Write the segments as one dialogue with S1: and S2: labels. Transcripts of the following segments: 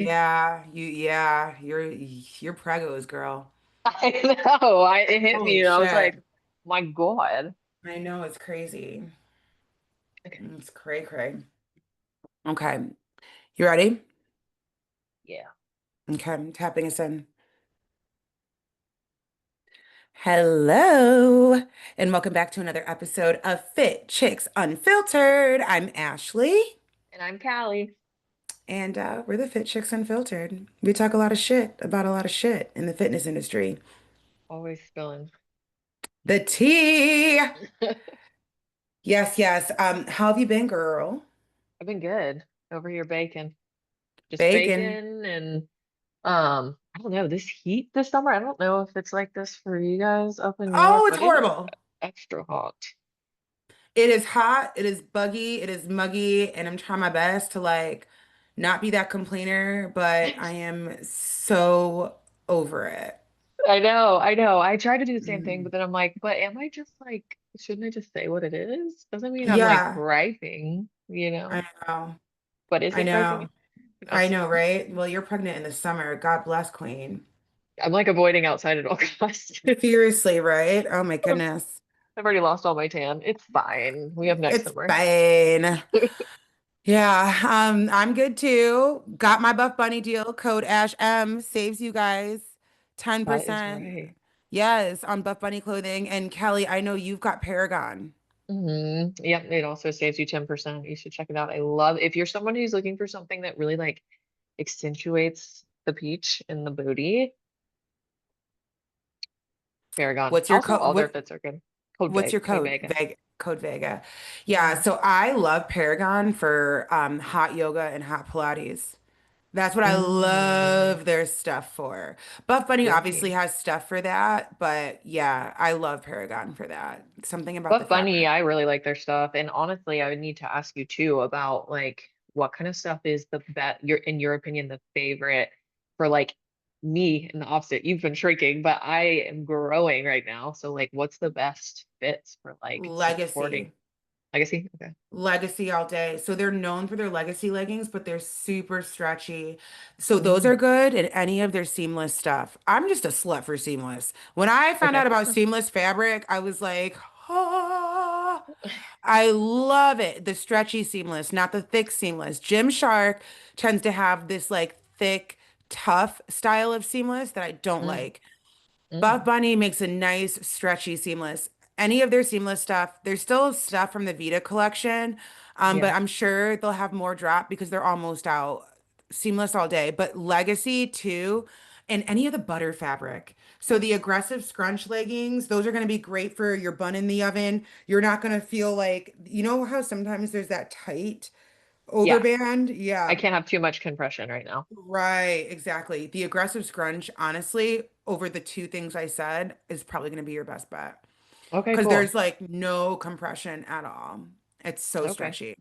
S1: you're pregos, girl.
S2: I know. It hit me
S1: Holy
S2: and I was
S1: shit.
S2: like, my God.
S1: I know it's crazy.
S2: Okay.
S1: It's cray cray. Okay. You ready?
S2: Yeah.
S1: Okay, I'm tapping us in. Hello, and welcome back to another episode of Fit Chicks Unfiltered. I'm Ashley,
S2: And I'm Callie.
S1: and we're the Fit Chicks Unfiltered. We talk a lot of shit about a lot of shit in the fitness industry.
S2: Always spilling.
S1: The tea.
S2: I've
S1: Yes, yes. How have you been, girl?
S2: been good over here baking. Just
S1: Bacon.
S2: bacon and I don't know, this heat this summer. I don't know if it's like this for you guys up in New York,
S1: Oh, it's
S2: but it is
S1: horrible.
S2: extra hot.
S1: It is hot, it is buggy, it is muggy, and I'm trying my best to like not be that complainer, but I am so over it.
S2: I know. I try to do the same thing,
S1: Mm.
S2: but then I'm like, but am I just like, shouldn't I just say what it is? Doesn't mean I'm like
S1: Yeah,
S2: griping, you
S1: I
S2: know?
S1: know.
S2: But is
S1: I
S2: it griping?
S1: know.
S2: No.
S1: I know, right? Well, you're pregnant in the summer. God bless, Queen.
S2: I'm like avoiding outside at all costs.
S1: Seriously, right? Oh my
S2: I've
S1: goodness.
S2: already lost all my tan. It's fine. We have next
S1: It's
S2: summer.
S1: fine. Yeah, I'm good too. Got my Buff Bunny deal. Code ASHM saves you guys
S2: That is
S1: 10%.
S2: right.
S1: Yes, on Buff Bunny clothing. And Kelly, I know you've got Paragon.
S2: Yep, it also saves you 10%. You should check it out. I love if you're someone who's looking for something that really like accentuates the peach in the booty, Paragon.
S1: What's your
S2: Also,
S1: code?
S2: all their fits are good.
S1: What's your
S2: Code
S1: code?
S2: Vega.
S1: Code Vega. Yeah,
S2: hmm
S1: so I love Paragon for hot yoga and hot Pilates. That's what I
S2: Mm,
S1: love their stuff for. Buff Bunny obviously
S2: really?
S1: has stuff for that, but yeah, I love Paragon for that. Something about the
S2: But Bunny,
S1: fabric.
S2: I really like their stuff. And honestly, I would need to ask you too about like what kind of stuff is the bet your in your opinion the favorite for like me and the opposite. You've been shrinking, but I am growing right now. So like what's the best fits for like supporting
S1: Legacy.
S2: legacy? Okay.
S1: Legacy all day. So they're known for their legacy leggings, but they're super stretchy. So those are
S2: Mm,
S1: good and any of their seamless stuff. I'm just a slut for seamless. When I found
S2: okay.
S1: out about seamless fabric, I was like, oh, I love it. The stretchy seamless, not the thick seamless. Gymshark tends to have this like thick, tough style of seamless that I don't
S2: Mm,
S1: like. Buff
S2: mm,
S1: Bunny makes a nice, stretchy seamless. Any of their seamless stuff, there's still stuff from the Vita collection, but
S2: yeah.
S1: I'm sure they'll have more drop because they're almost out. Seamless all day, but Legacy too, and any of the butter fabric. So the aggressive scrunch leggings, those are going to be great for your bun in the oven. You're not going to feel like, you know how sometimes there's that tight
S2: Yeah.
S1: overband?
S2: I
S1: Yeah.
S2: can't have too much compression right now.
S1: Right, exactly. The aggressive scrunch, honestly, over the two things I said, is probably going to be your best bet
S2: Okay,
S1: because there's
S2: cool.
S1: like no compression at all. It's so
S2: Okay.
S1: stretchy.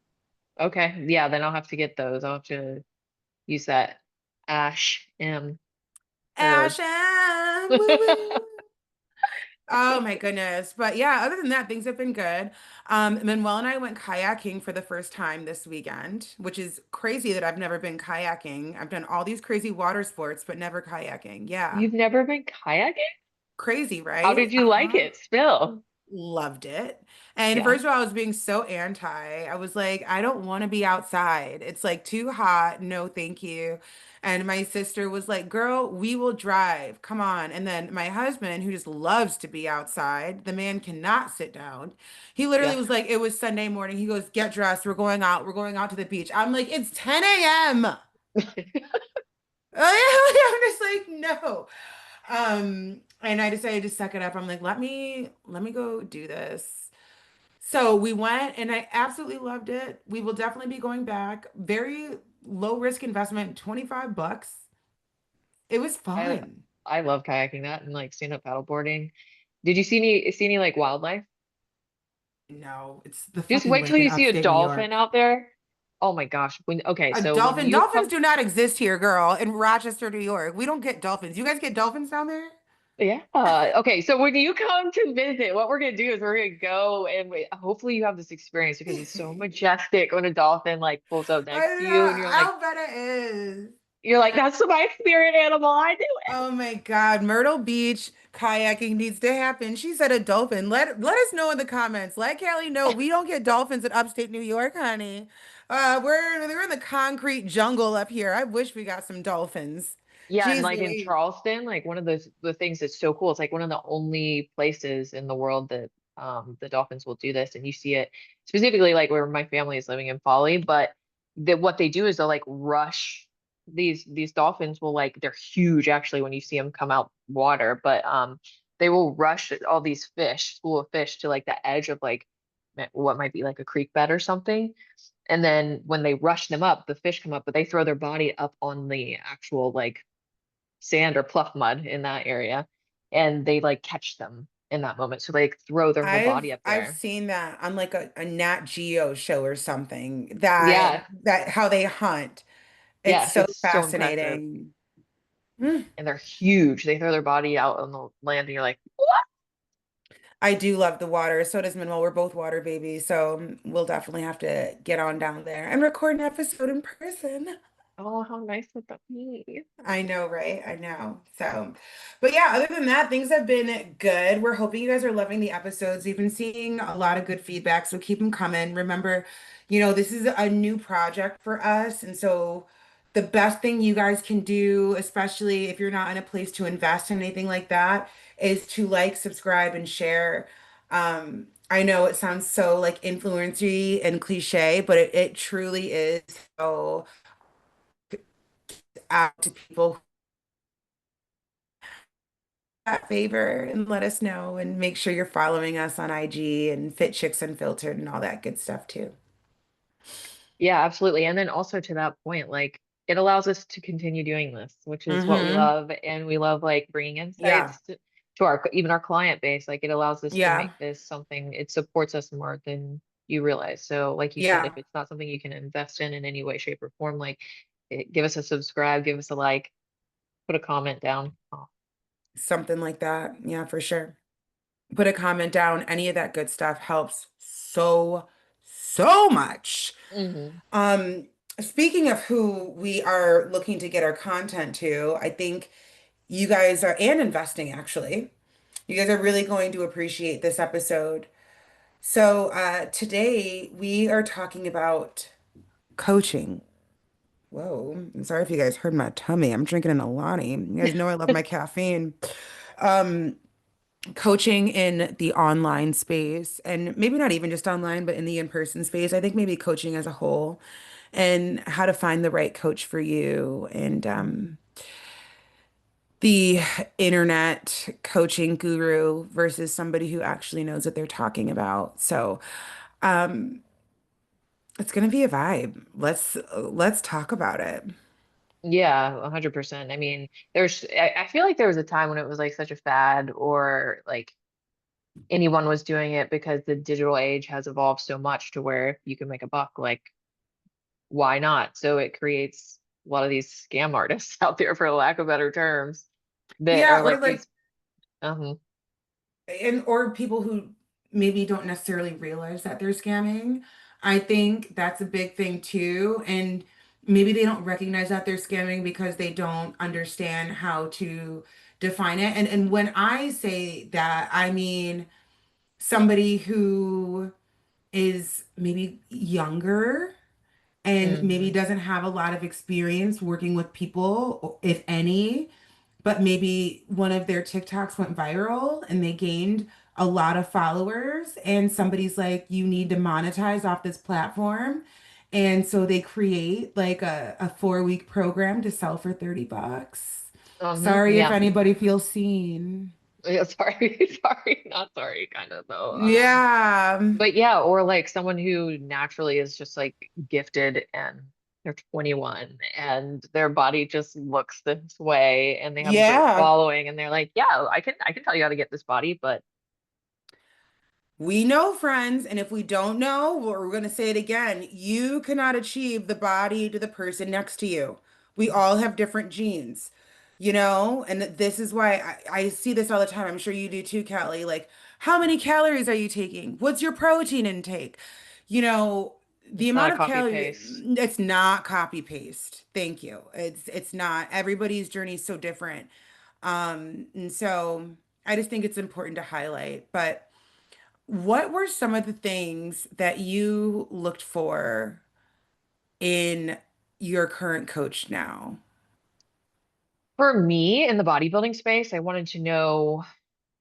S2: Okay. Yeah, then I'll have to get those. I'll have to use that Ash M code.
S1: Asham, woo woo. Oh my goodness. But yeah, other than that, things have been good. Manuel and I went kayaking for the first time this weekend, which is crazy that I've never been kayaking. I've done all these crazy water sports, but never kayaking. Yeah.
S2: You've never been kayaking?
S1: Crazy,
S2: How
S1: right?
S2: did you like
S1: Uh-huh.
S2: it? Spill.
S1: Loved it. And
S2: Yeah.
S1: first of all, I was being so anti. I was like, I don't want to be outside. It's like too hot. No, thank you. And my sister was like, girl, we will drive. Come on. And then my husband, who just loves to be outside, the man cannot sit down. He literally
S2: Yeah.
S1: was like, it was Sunday morning. He goes, get dressed. We're going out. We're going out to the beach. I'm like, it's 10 a.m. I'm just like, no. And I decided to suck it up. I'm like, let me go do this. So we went and I absolutely loved it. We will definitely be going back. Very low risk investment, 25 bucks. It was
S2: I
S1: fun.
S2: I love kayaking that and like stand up paddleboarding. Did you see any like wildlife?
S1: No, it's the
S2: Just
S1: fucking
S2: wait till
S1: lake in
S2: you see a
S1: upstate New
S2: dolphin
S1: York.
S2: out there. Oh my gosh.
S1: A
S2: So when
S1: dolphin.
S2: you
S1: Dolphins
S2: come
S1: do not exist here, girl, in Rochester, New York. We don't get dolphins. You guys get dolphins down there?
S2: yeah. Okay. So when you come to visit, what we're gonna do is we're gonna go and hopefully you have this experience because it's so majestic when a dolphin like pulls up next
S1: I
S2: to you and
S1: know.
S2: you're like,
S1: I'll bet it is.
S2: You're like, that's my spirit animal. I knew it.
S1: Oh my God, Myrtle Beach kayaking needs to happen. She said a dolphin. Let us know in the comments. Let Callie know we don't get dolphins in upstate New York, honey. We're in the concrete jungle up here. I wish we got some dolphins.
S2: Yeah, and
S1: Jeez
S2: like in
S1: Louise.
S2: Charleston, like one of the things that's so cool. It's like one of the only places in the world that the dolphins will do this, and you see it specifically like where my family is living in Folly. But what they do is they'll like rush these dolphins will like they're huge actually when you see them come out water, but they will rush all these fish, school of fish, to like the edge of like what might be like a creek bed or something. And then when they rush them up, the fish come up, but they throw their body up on the actual like sand or pluff mud in that area, and they like catch them in that moment. So they like, throw their whole body up
S1: I've
S2: there.
S1: seen that on like a Nat Geo show or something
S2: Yeah,
S1: that how they hunt. It's
S2: yes,
S1: so
S2: it's so impressive.
S1: fascinating. Mm.
S2: And they're huge. They throw their body out on the land, and you're like, what?
S1: I do love the water. So does Manuel. We're both water babies, so we'll definitely have to get on down there and record an episode in person.
S2: Oh, how nice would that be?
S1: I know, right? I know. So, but yeah, other than that, things have been good. We're hoping you guys are loving the episodes. We've been seeing a lot of good feedback, so keep them coming. Remember, this is a new project for us, and so the best thing you guys can do, especially if you're not in a place to invest in anything like that, is to like, subscribe, and share. I know it sounds so like influencery and cliche, but it truly is so out to people that favor and let us know and make sure you're following us on IG and Fit Chicks Unfiltered and all that good stuff too.
S2: Yeah, absolutely. And then also to that point, like it allows us to continue doing this, which is what we
S1: Mm-hmm.
S2: love. And we love like bringing
S1: Yeah.
S2: insights to our, even our client base. Like it allows us to
S1: Yeah.
S2: make this something, it supports us more than you realize. So like you said, if
S1: Yeah.
S2: it's not something you can invest in any way, shape, or form, like give us a subscribe, give us a like, put a comment down. Oh.
S1: Something like that. Yeah, for sure. Put a comment down. Any of that good stuff helps so much.
S2: Hmm.
S1: Um, Speaking of who we are looking to get our content to, I think you guys are, and investing actually, you guys are really going to appreciate this episode. So, today we are talking about coaching. Whoa, I'm sorry if you guys heard my tummy. I'm drinking an Alani. You guys know I love my caffeine. Um, Coaching in the online space, and maybe not even just online, but in the in-person space. I think maybe coaching as a whole, and how to find the right coach for you, and the internet coaching guru versus somebody who actually knows what they're talking about. So, um, it's gonna be a vibe. Let's talk about it.
S2: Yeah, 100%. I mean, I feel like there was a time when it was like such a fad or like anyone was doing it because the digital age has evolved so much to where you can make a buck, like why not? So it creates a lot of these scam artists out there, for lack of better terms, that
S1: Yeah,
S2: are
S1: or
S2: like
S1: like
S2: these. uh
S1: and or people who maybe don't necessarily realize that they're scamming. I think that's a big thing too. And maybe they don't recognize that they're scamming because they don't understand how to define it. And when I say that, I mean somebody who is maybe younger and maybe
S2: hmm
S1: doesn't have a lot of experience working with people, if any, but maybe one of their TikToks went viral and they gained a lot of followers, and somebody's like, you need to monetize off this platform. And so they create like a 4-week program to sell for 30 bucks. Sorry if
S2: Yeah.
S1: anybody feels seen.
S2: Yeah, sorry, sorry, not sorry, kind of though.
S1: Yeah.
S2: But yeah, or like someone who naturally is just like gifted and they're 21 and their body just looks this way and they have a great
S1: Yeah.
S2: following and they're like, yeah, I can tell you how to get this body, but
S1: We know, friends, and if we don't know, we're going to say it again. You cannot achieve the body to the person next to you. We all have different genes, and this is why I see this all the time. I'm sure you do too, Kelly. Like, how many calories are you taking? What's your protein intake? You know, the
S2: It's not
S1: amount
S2: a
S1: of
S2: copy
S1: calories,
S2: paste.
S1: it's not copy paste. Thank you. It's not. Everybody's journey is so different. And so I just think it's important to highlight. But what were some of the things that you looked for in your current coach now?
S2: For me, in the bodybuilding space, I wanted to know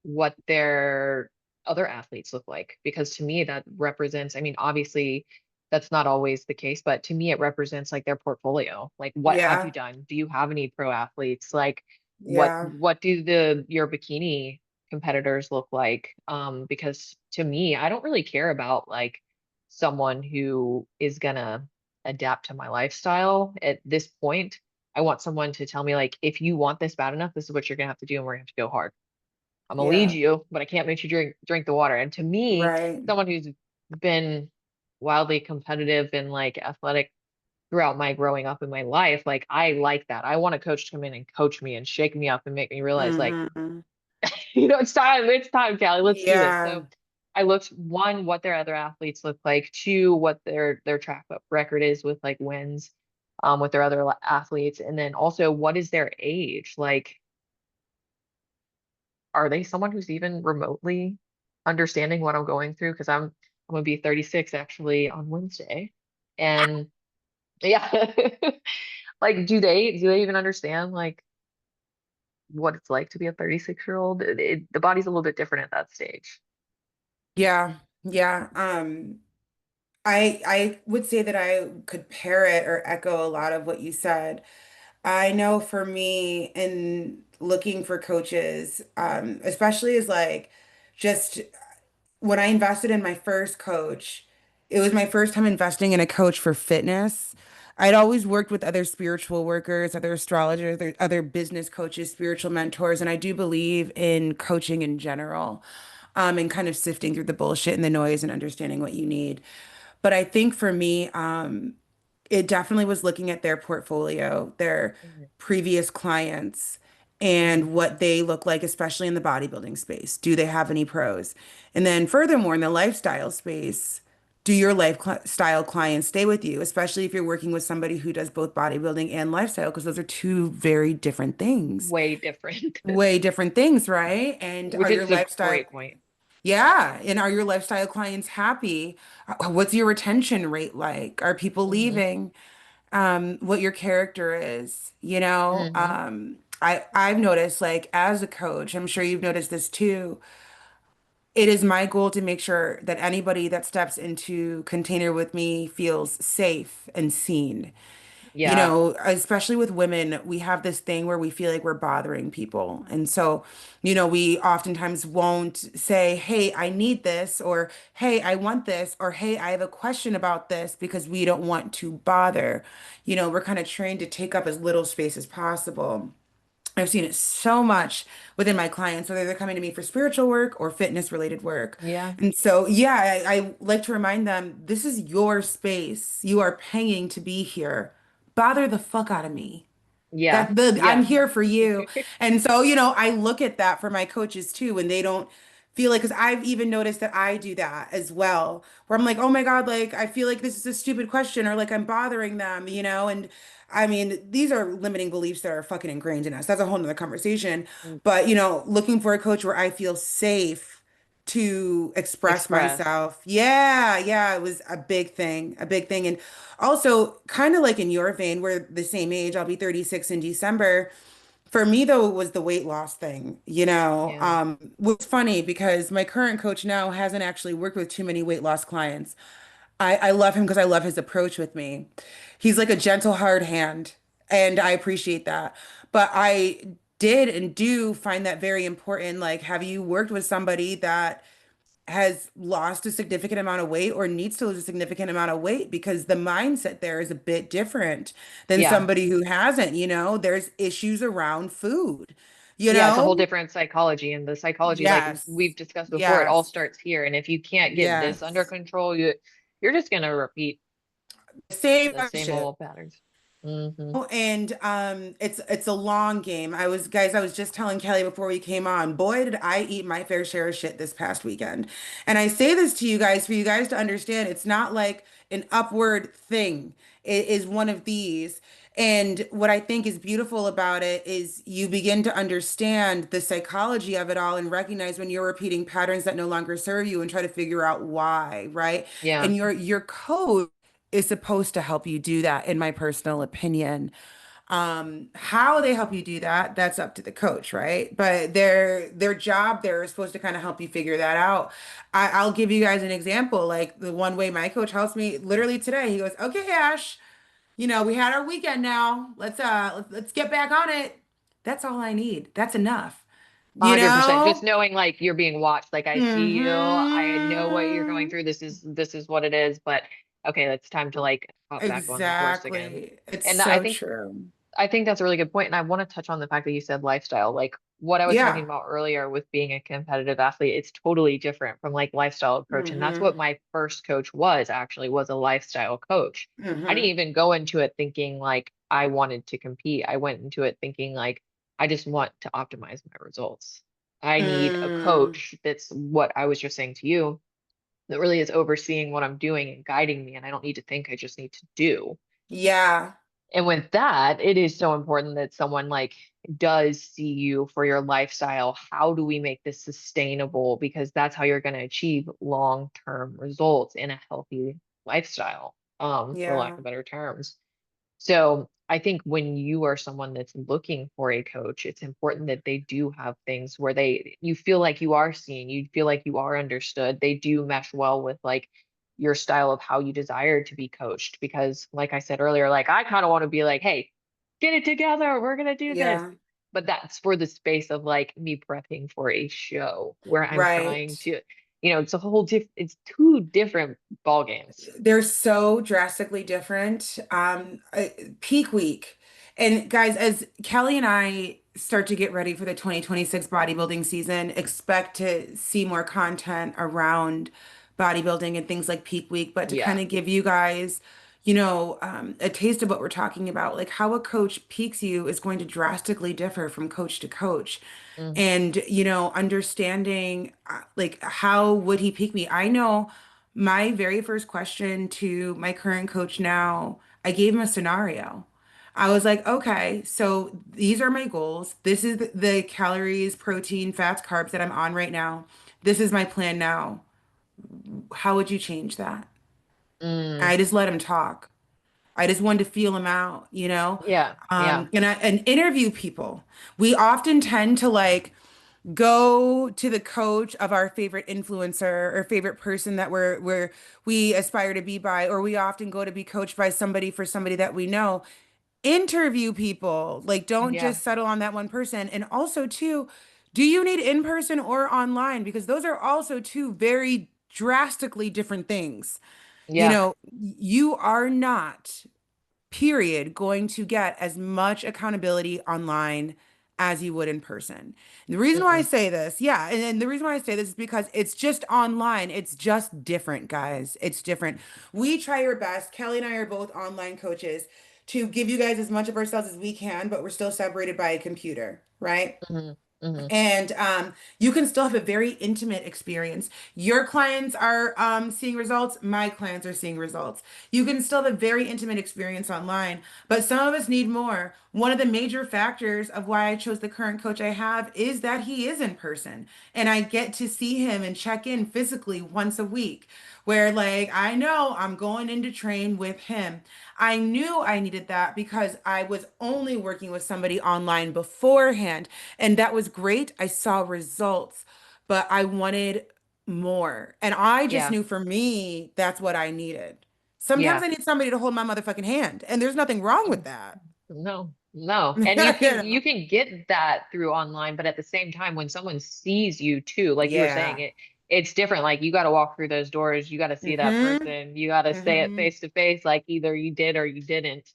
S2: what their other athletes look like because to me that represents, I mean, obviously that's not always the case, but to me it represents like their portfolio. Like what have you
S1: Yeah,
S2: done? Do you have any pro athletes? Like
S1: yeah.
S2: what do the your bikini competitors look like? Because to me, I don't really care about like someone who is gonna adapt to my lifestyle at this point. I want someone to tell me like if you want this bad enough, this is what you're gonna have to do and we're gonna have to go hard. I'm gonna lead
S1: Yeah,
S2: you, but I can't make you drink the water. And to me,
S1: right.
S2: someone who's been wildly competitive and like athletic throughout my growing up in my life, like I like that. I want a coach to come in and coach me and shake me up and make me realize like,
S1: Hmm.
S2: it's time, Callie, let's do this.
S1: Yeah,
S2: So I looked one, what their other athletes look like, two, what their track record is with like wins with their other athletes, and then also what is their age? Like are they someone who's even remotely understanding what I'm going through? Because I'm gonna be 36 actually on Wednesday. And yeah, like do they even understand like what it's like to be a 36-year-old? The body's a little bit different at that stage.
S1: yeah, yeah. I would say that I could parrot or echo a lot of what you said. I know for me in looking for coaches, especially as like just when I invested in my first coach, it was my first time investing in a coach for fitness. I'd always worked with other spiritual workers, other astrologers, other business coaches, spiritual mentors, and I do believe in coaching in general, and kind of sifting through the bullshit and the noise and understanding what you need. But I think for me, it definitely was looking at their portfolio, their
S2: Mhm.
S1: previous clients,
S2: Mhm.
S1: and what they look like, especially in the bodybuilding space. Do they have any pros? And then, furthermore, in the lifestyle space, do your lifestyle clients stay with you, especially if you're working with somebody who does both bodybuilding and lifestyle, because those are two very different things.
S2: Way different.
S1: Way different things, right? And
S2: Which
S1: are your
S2: is a
S1: lifestyle,
S2: great point.
S1: yeah. And are your lifestyle clients happy? What's your retention rate like? Are people
S2: Hmm.
S1: leaving? What your character is, you know?
S2: Hmm.
S1: I've noticed like as a coach, I'm sure you've noticed this too. It is my goal to make sure that anybody that steps into container with me feels safe and seen. You
S2: Yeah.
S1: know, especially with women, we have this thing where we feel like we're bothering people. And so, we oftentimes won't say, hey, I need this, or hey, I want this, or hey, I have a question about this because we don't want to bother. We're kind of trained to take up as little space as possible. I've seen it so much within my clients, whether they're coming to me for spiritual work or fitness related work.
S2: Yeah.
S1: And so, yeah, I like to remind them this is your space. You are paying to be here. Bother the fuck out of me.
S2: Yeah.
S1: I'm
S2: Yeah.
S1: here for you. And so, I look at that for my coaches too, when they don't feel like, because I've even noticed that I do that as well, where I'm like, oh my God, like I feel like this is a stupid question or like I'm bothering them. And I mean, these are limiting beliefs that are fucking ingrained in us. That's a whole nother conversation.
S2: Mm.
S1: But, looking for a coach where I feel safe to express
S2: Express.
S1: myself. Yeah, yeah, it was a big thing, a big thing. And also, kind of like in your vein, we're the same age. I'll be 36 in December. For me, though, it was the weight loss thing.
S2: Yeah.
S1: What's funny because my current coach now hasn't actually worked with too many weight loss clients. I love him because I love his approach with me. He's like a gentle, hard hand, and I appreciate that. But I did and do find that very important. Like, have you worked with somebody that has lost a significant amount of weight or needs to lose a significant amount of weight because the mindset there is a bit different than
S2: Yeah.
S1: somebody who hasn't, there's issues around food, you
S2: Yeah, it's a whole
S1: know?
S2: different psychology. And the psychology, like
S1: Yes.
S2: we've discussed before, it all
S1: Yes.
S2: starts here. And if you can't get this under
S1: Yes.
S2: control, you're just gonna repeat
S1: Same
S2: the same
S1: shit.
S2: old patterns. Hmm.
S1: Oh, and it's a long game. I was just telling Kelly before we came on, boy, did I eat my fair share of shit this past weekend. And I say this to you guys for you guys to understand it's not like an upward thing. It is one of these. And what I think is beautiful about it is you begin to understand the psychology of it all and recognize when you're repeating patterns that no longer serve you and try to figure out why, right?
S2: Yeah.
S1: And your code is supposed to help you do that, in my personal opinion. How they help you do that, that's up to the coach, right? But their job, they're supposed to kind of help you figure that out. I'll give you guys an example. Like the one way my coach helps me literally today, he goes, "Okay, Ash, we had our weekend now. Let's get back on it." That's all I need. That's enough. You
S2: 100%. Just
S1: know?
S2: knowing like you're being watched, like I see you, I know what you're going
S1: Hmm.
S2: through. This is what it is, but okay, it's time to like hop back on the horse again.
S1: Exactly. It's
S2: And
S1: so true.
S2: I think that's a really good point. And I want to touch on the fact that you said lifestyle. Like what I was talking
S1: Yeah.
S2: about earlier with being a competitive athlete, it's totally different from like lifestyle approach. And that's what
S1: Hmm.
S2: my first coach was actually was a lifestyle coach. I didn't
S1: Hmm.
S2: even go into it thinking like I wanted to compete. I went into it thinking like I just want to optimize my results. I need a
S1: Mm.
S2: coach that's what I was just saying to you, that really is overseeing what I'm doing and guiding me. And I don't need to think, I just need to do.
S1: Yeah.
S2: And with that, it is so important that someone like does see you for your lifestyle. How do we make this sustainable? Because that's how you're going to achieve long-term results in a healthy lifestyle, for lack
S1: Yeah.
S2: of better terms. So I think when you are someone that's looking for a coach, it's important that they do have things where you feel like you are seen, you feel like you are understood. They do mesh well with like your style of how you desire to be coached. Because like I said earlier, like I kind of want to be like, hey, get it together, we're gonna do this.
S1: Yeah.
S2: But that's for the space of like me prepping for a show where I'm
S1: Right.
S2: trying to, it's a it's two different ball games.
S1: They're so drastically different. Peak week. And guys, as Kelly and I start to get ready for the 2026 bodybuilding season, expect to see more content around bodybuilding and things like peak week. But to kind
S2: Yeah.
S1: of give you guys, a taste of what we're talking about, like how a coach peaks you is going to drastically differ from coach to coach.
S2: Mm,
S1: And understanding like how would he pick me. I know my very first question to my current coach now, I gave him a scenario. I was like, okay, so these are my goals. This is the calories, protein, fats, carbs that I'm on right now. This is my plan now. How would you change that?
S2: mm,
S1: I just let him talk. I just wanted to feel him out.
S2: yeah. Yeah.
S1: And interview people. We often tend to like go to the coach of our favorite influencer or favorite person that we aspire to be by, or we often go to be coached by somebody for somebody that we know. Interview people. Like, don't
S2: Yeah.
S1: just settle on that one person. And also, too, do you need in person or online? Because those are also two very drastically different things.
S2: Yeah.
S1: You are not period, going to get as much accountability online as you would in person. And the reason why I
S2: Mm-mm.
S1: say this, yeah, and the reason why I say this is because it's just online. It's just different, guys. It's different. We try our best. Kelly and I are both online coaches to give you guys as much of ourselves as we can, but we're still separated by a computer, right?
S2: Hmm. Hmm.
S1: And you can still have a very intimate experience. Your clients are seeing results. My clients are seeing results. You can still have a very intimate experience online, but some of us need more. One of the major factors of why I chose the current coach I have is that he is in person and I get to see him and check in physically once a week. Where, like, I know I'm going in to train with him. I knew I needed that because I was only working with somebody online beforehand. And that was great. I saw results, but I wanted more. And I just
S2: Yeah.
S1: knew for me, that's what I needed. Sometimes
S2: Yeah.
S1: I need somebody to hold my motherfucking hand, and there's nothing wrong with that.
S2: No, no. And you
S1: You
S2: can
S1: know?
S2: you can get that through online, but at the same time, when someone sees you too, like you were saying,
S1: Yeah.
S2: it's different. Like you got to walk through those doors, you got to see that
S1: Mm-hmm.
S2: person, you got to say it
S1: Mm-hmm.
S2: face to face, like either you did or you didn't,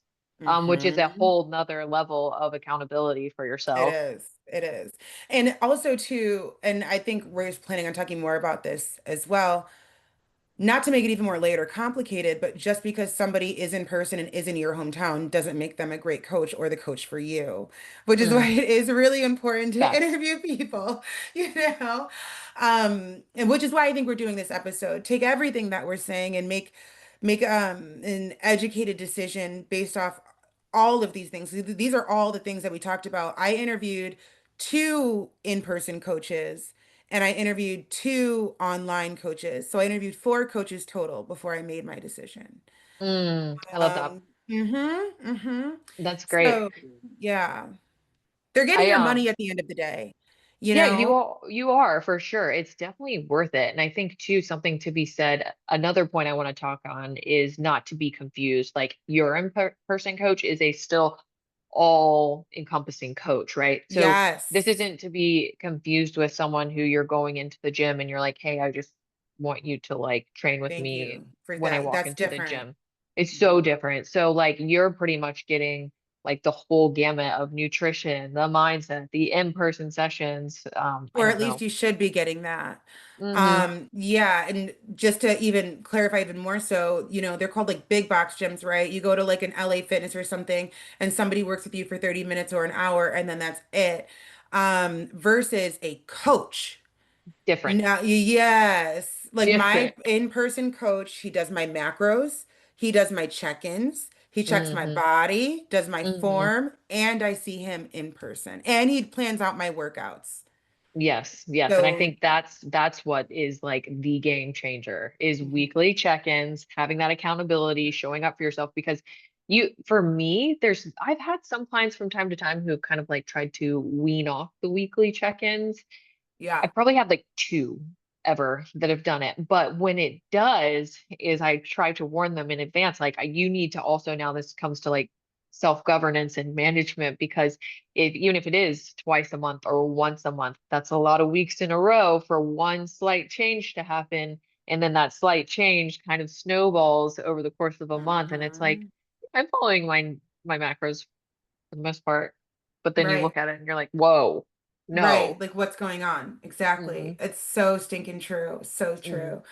S2: which is a
S1: Mm-hmm.
S2: whole nother level of accountability for
S1: It
S2: yourself.
S1: is. It is. And also too, and I think we're planning on talking more about this as well. not to make it even more layered or complicated, but just because somebody is in person and is in your hometown doesn't make them a great coach or the coach for you, which is why
S2: Mm,
S1: it is really important to
S2: yes.
S1: interview people, you know? And which is why I think we're doing this episode. Take everything that we're saying and make an educated decision based off all of these things. These are all the things that we talked about. I interviewed two in-person coaches and I interviewed two online coaches. So I interviewed four coaches total before I made my decision.
S2: I love that.
S1: Mm-hmm, mm-hmm.
S2: That's great.
S1: So yeah, they're getting
S2: I
S1: your money at the end of the day, you
S2: Yeah,
S1: know?
S2: you are for sure. It's definitely worth it. And I think too, something to be said, another point I want to talk on is not to be confused. Like your in-person coach is a still all encompassing coach, right? So this
S1: Yes.
S2: isn't to be confused with someone who you're going into the gym and you're like, hey, I just want you to like train with
S1: Thank
S2: me
S1: you for
S2: when I
S1: that.
S2: walk
S1: That's
S2: into the
S1: different.
S2: gym. It's so different. So like you're pretty much getting like the whole gamut of nutrition, the mindset, the in-person sessions. I
S1: Or
S2: don't
S1: at least
S2: know.
S1: you should be getting that.
S2: Hmm.
S1: Yeah, and just to even clarify even more so, they're called like big box gyms, right? You go to like an LA Fitness or something, and somebody works with you for 30 minutes or an hour, and then that's it. Versus a coach.
S2: Different.
S1: Now, yes, like my
S2: Different.
S1: in-person coach, he does my macros, he does my check-ins, he checks my
S2: Hmm.
S1: body, does my
S2: Hmm.
S1: form, and I see him in person, and he plans out my workouts.
S2: Yes, yes. And I
S1: So,
S2: think that's what is like the game changer is
S1: mhm.
S2: weekly check-ins, having that accountability, showing up for yourself because for me, I've had some clients from time to time who have kind of like tried to wean off the weekly check-ins. I
S1: Yeah.
S2: probably have like two ever that have done it. But when it does, is I try to warn them in advance, like you need to also now this comes to like self-governance and management because even if it is twice a month or once a month, that's a lot of weeks in a row for one slight change to happen. And then that slight change kind of snowballs over the course of a month. And it's like,
S1: Mhm.
S2: I'm following my macros for the most part. But then you
S1: Right.
S2: look at it and you're like, whoa,
S1: Right.
S2: no.
S1: Like what's going on?
S2: Hmm.
S1: Exactly. It's so stinking true. So
S2: Hmm.
S1: true.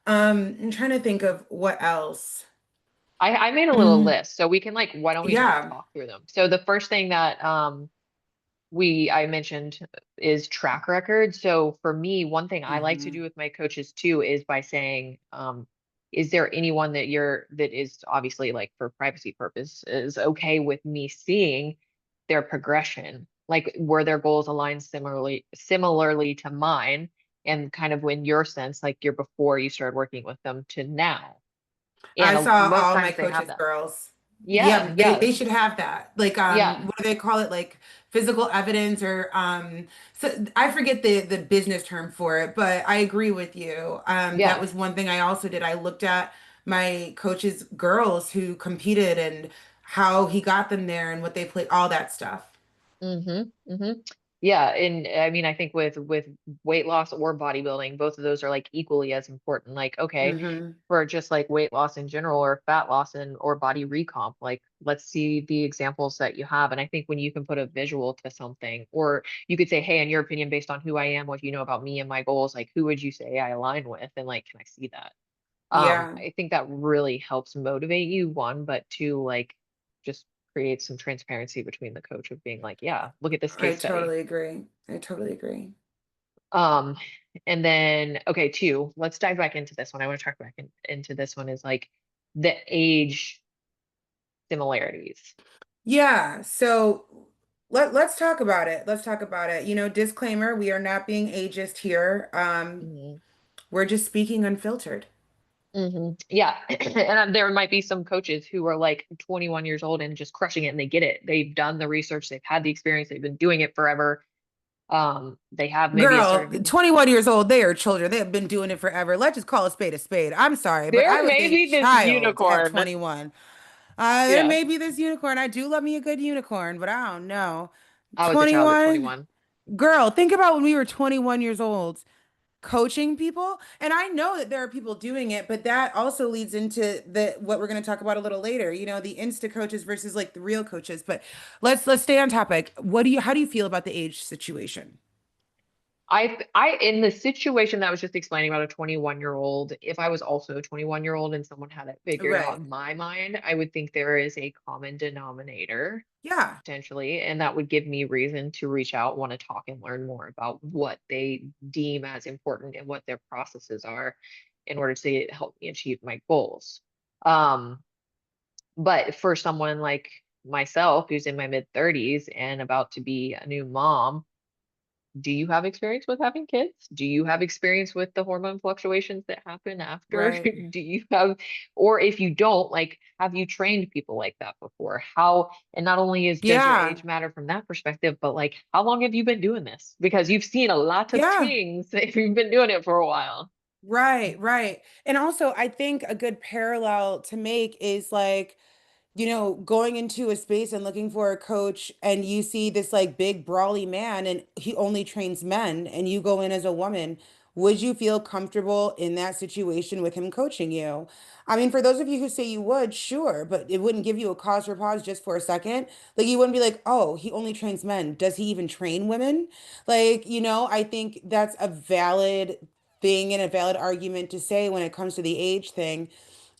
S1: I'm trying to think of what else.
S2: I made a little
S1: Mm,
S2: list, so we can like, why don't we just
S1: yeah.
S2: talk through them? So the first thing that I mentioned is track record. So for me, one thing I like to do
S1: Hmm.
S2: with my coaches too is by saying, is there anyone that is obviously like for privacy purpose is okay with me seeing their progression? Like were their goals aligned similarly to mine? And kind of when your sense, like your before you started working with them to now. And
S1: I saw
S2: most
S1: all my
S2: times they have
S1: coaches'
S2: that.
S1: girls.
S2: Yeah,
S1: Yeah,
S2: yeah,
S1: they should have that. Like,
S2: yeah,
S1: what do they call it? Like physical evidence or so I forget the business term for it, but I agree with you. That
S2: yeah.
S1: was one thing I also did. I looked at my coaches' girls who competed and how he got them there and what they played, all that stuff.
S2: Mm-hmm. Mm-hmm. Yeah. And I mean, I think with weight loss or bodybuilding, both of those are like equally as important. Like, okay,
S1: Hmm.
S2: for just like weight loss in general or fat loss and or body recomp, like let's see the examples that you have. And I think when you can put a visual to something, or you could say, hey, in your opinion, based on who I am, what you know about me and my goals, like who would you say I align with? And like, can I see that?
S1: Yeah,
S2: I think that really helps motivate you, one, but two, like just create some transparency between the coach of being like, yeah, look at this
S1: I
S2: case study.
S1: totally agree. I totally agree.
S2: Um, and then okay, two, let's dive back into this one. I want to talk into this one is like the age similarities.
S1: Yeah, so let's talk about it. Let's talk about it. Disclaimer, we are not being ageist here.
S2: Hmm.
S1: We're just speaking unfiltered.
S2: Hmm. Yeah. And there might be some coaches who are like 21 years old and just crushing it and they get it. They've done the research, they've had the experience, they've been doing it forever. They have maybe a
S1: Girl,
S2: certification.
S1: 21 years old, they are children. They have been doing it forever. Let's just call a spade a spade. I'm sorry, but I
S2: There
S1: was
S2: may
S1: a
S2: be this
S1: child at
S2: unicorn.
S1: 21. There
S2: Yeah,
S1: may be this unicorn. I do love me a good unicorn, but I don't know.
S2: I was a child at
S1: 21?
S2: 21.
S1: Girl, think about when we were 21 years old. Coaching people. And I know that there are people doing it, but that also leads into the what we're going to talk about a little later, the Insta coaches versus like the real coaches. But let's stay on topic. How do you feel about the age situation?
S2: in the situation that I was just explaining about a 21-year-old, if I was also a 21-year-old and someone had it figured out
S1: Right.
S2: in my mind, I would think there is a common denominator
S1: Yeah.
S2: potentially, and that would give me reason to reach out, want to talk and learn more about what they deem as important and what their processes are in order to help me achieve my goals. Um, but for someone like myself who's in my mid 30s and about to be a new mom, do you have experience with having kids? Do you have experience with the hormone fluctuations that happen after?
S1: Right.
S2: Do you have, or if you don't, like, have you trained people like that before? How, and not only does your
S1: Yeah.
S2: age matter from that perspective, but like, how long have you been doing this? Because you've seen a lot of
S1: Yeah.
S2: things if you've been doing it for a while.
S1: Right, right. And also, I think a good parallel to make is like, going into a space and looking for a coach, and you see this like big brawly man and he only trains men, and you go in as a woman. Would you feel comfortable in that situation with him coaching you? I mean, for those of you who say you would, sure, but it wouldn't give you a cause for pause just for a second. Like, you wouldn't be like, oh, he only trains men. Does he even train women? Like, I think that's a valid thing and a valid argument to say when it comes to the age thing.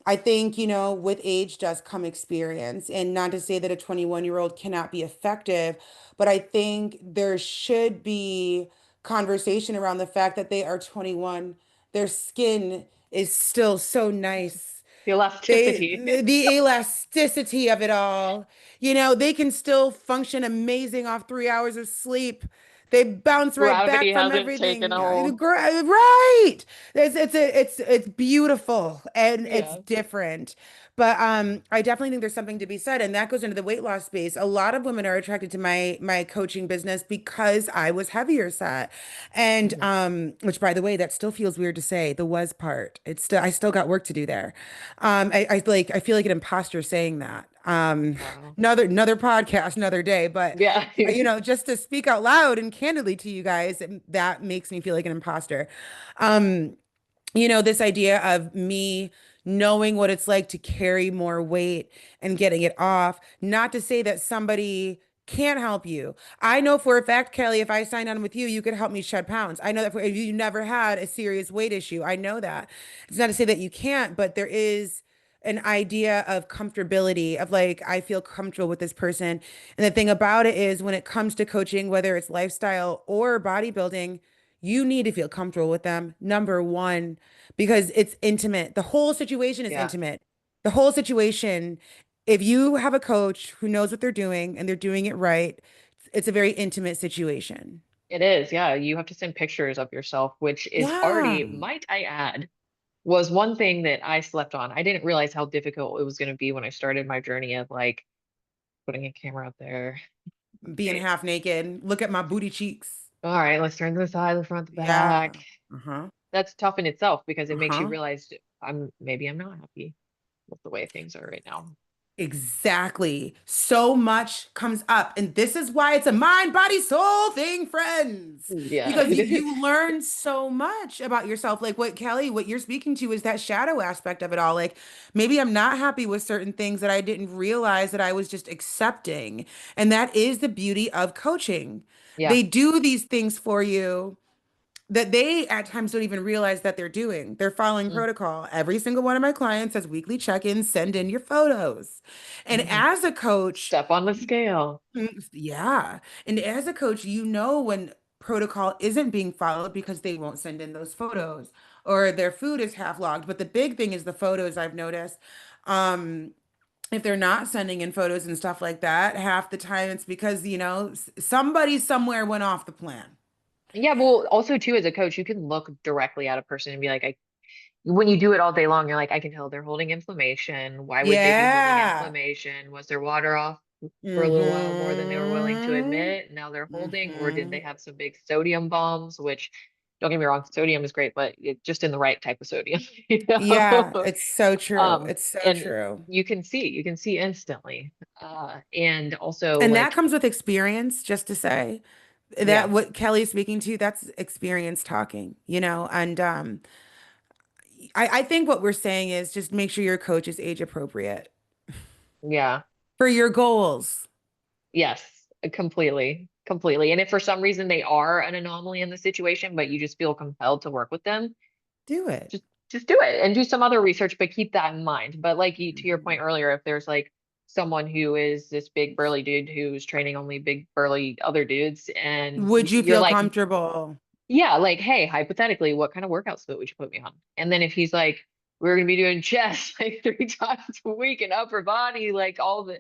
S1: I think, with age does come experience, and not to say that a 21-year-old cannot be effective, but I think there should be conversation around the fact that they are 21. Their skin is still so nice.
S2: The
S1: They,
S2: elasticity,
S1: the elasticity of it all, they can still function amazing off 3 hours of sleep. They bounce right back
S2: gravity
S1: from
S2: hasn't taken
S1: everything.
S2: a hold.
S1: Right. It's beautiful and it's
S2: Yeah.
S1: different. But I definitely think there's something to be said, and that goes into the weight loss space. A lot of women are attracted to my coaching business because I was heavier set. And
S2: Mhm.
S1: which, by the way, that still feels weird to say, the was part. I still got work to do there. I feel like an imposter saying that.
S2: Wow.
S1: Another podcast, another day, but
S2: Yeah.
S1: just to speak out loud and candidly to you guys, that makes me feel like an imposter. Um, this idea of me knowing what it's like to carry more weight and getting it off. Not to say that somebody can't help you. I know for a fact, Kelly, if I signed on with you, you could help me shed pounds. I know that if you never had a serious weight issue. I know that. It's not to say that you can't, but there is an idea of comfortability of like, I feel comfortable with this person. And the thing about it is when it comes to coaching, whether it's lifestyle or bodybuilding, you need to feel comfortable with them, number one, because it's intimate. The whole situation is
S2: Yeah.
S1: intimate. The whole situation, if you have a coach who knows what they're doing and they're doing it right, it's a very intimate situation.
S2: It is, yeah. You have to send pictures of yourself, which is
S1: Yeah.
S2: already, might I add, was one thing that I slept on. I didn't realize how difficult it was going to be when I started my journey of like putting a camera up there.
S1: Being
S2: Okay.
S1: half naked, look at my booty cheeks.
S2: All right, let's turn to the side, the front, the back.
S1: Yeah. Uh-huh.
S2: That's tough in itself because it makes you
S1: Uh-huh.
S2: realize I'm not happy with the way things are right now.
S1: Exactly. So much comes up. And this is why it's a mind, body, soul thing, friends.
S2: Yeah.
S1: Because you learn so much about yourself. Like what Kelly, what you're speaking to is that shadow aspect of it all. Like maybe I'm not happy with certain things that I didn't realize that I was just accepting. And that is the beauty of coaching.
S2: Yeah.
S1: They do these things for you that they at times don't even realize that they're doing. They're following
S2: Mm,
S1: protocol. Every single one of my clients has weekly check-ins, send in your photos. And
S2: mhm.
S1: as a coach,
S2: Step on the scale.
S1: yeah. And as a coach, when protocol isn't being followed because they won't send in those photos or their food is half logged. But the big thing is the photos I've noticed. Um, if they're not sending in photos and stuff like that, half the time it's because, somebody somewhere went off the plan.
S2: Yeah, well, also too, as a coach, you can look directly at a person and be like, when you do it all day long, you're like, I can tell they're holding inflammation. Why would they be holding
S1: Yeah.
S2: inflammation? Was their water off for a little while more than they were willing to
S1: Mm-hmm.
S2: admit? Now they're holding, or did
S1: Mm-hmm.
S2: they have some big sodium bombs? Which, don't get me wrong, sodium is great, but just in the right type of sodium, you
S1: Yeah,
S2: know?
S1: it's so true. It's so
S2: And
S1: true.
S2: you can see instantly. And also
S1: And that
S2: like,
S1: comes with experience, just to say that
S2: yeah,
S1: what Kelly's speaking to, that's experience talking, and I think what we're saying is just make sure your coach is age appropriate
S2: yeah,
S1: for your goals.
S2: yes, completely, completely. And if for some reason they are an anomaly in the situation, but you just feel compelled to work with them,
S1: Do it.
S2: just just do it and do some other research, but keep that in mind. But like you, to your point
S1: Mhm.
S2: earlier, if there's like someone who is this big burly dude who's training only big burly other dudes, and
S1: Would you
S2: you're
S1: feel
S2: like,
S1: comfortable?
S2: yeah, like, hey, hypothetically, what kind of workout split would you put me on? And then if he's like, we're gonna be doing chest like 3 times a week and upper body, like all the,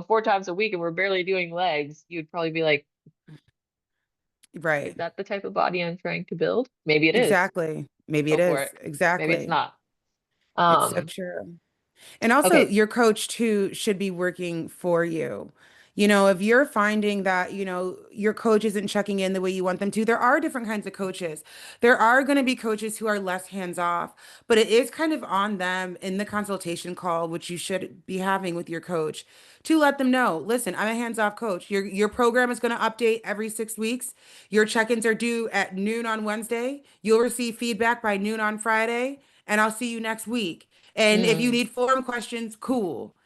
S2: 4 times a week, and we're barely doing legs, you'd probably be like, is
S1: Right.
S2: that the type of body I'm trying to build? Maybe it is.
S1: Exactly. Maybe it
S2: Go for
S1: is.
S2: it. Maybe it's
S1: Exactly.
S2: not.
S1: It's so
S2: Um,
S1: true. And also,
S2: okay.
S1: your coach too should be working for you. If you're finding that, your coach isn't checking in the way you want them to, there are different kinds of coaches. There are going to be coaches who are less hands off, but it is kind of on them in the consultation call, which you should be having with your coach, to let them know, listen, I'm a hands off coach. Your program is going to update every 6 weeks. Your check-ins are due at noon on Wednesday. You'll receive feedback by noon on Friday, and I'll see you next week. And if you
S2: Mm,
S1: need forum questions, cool.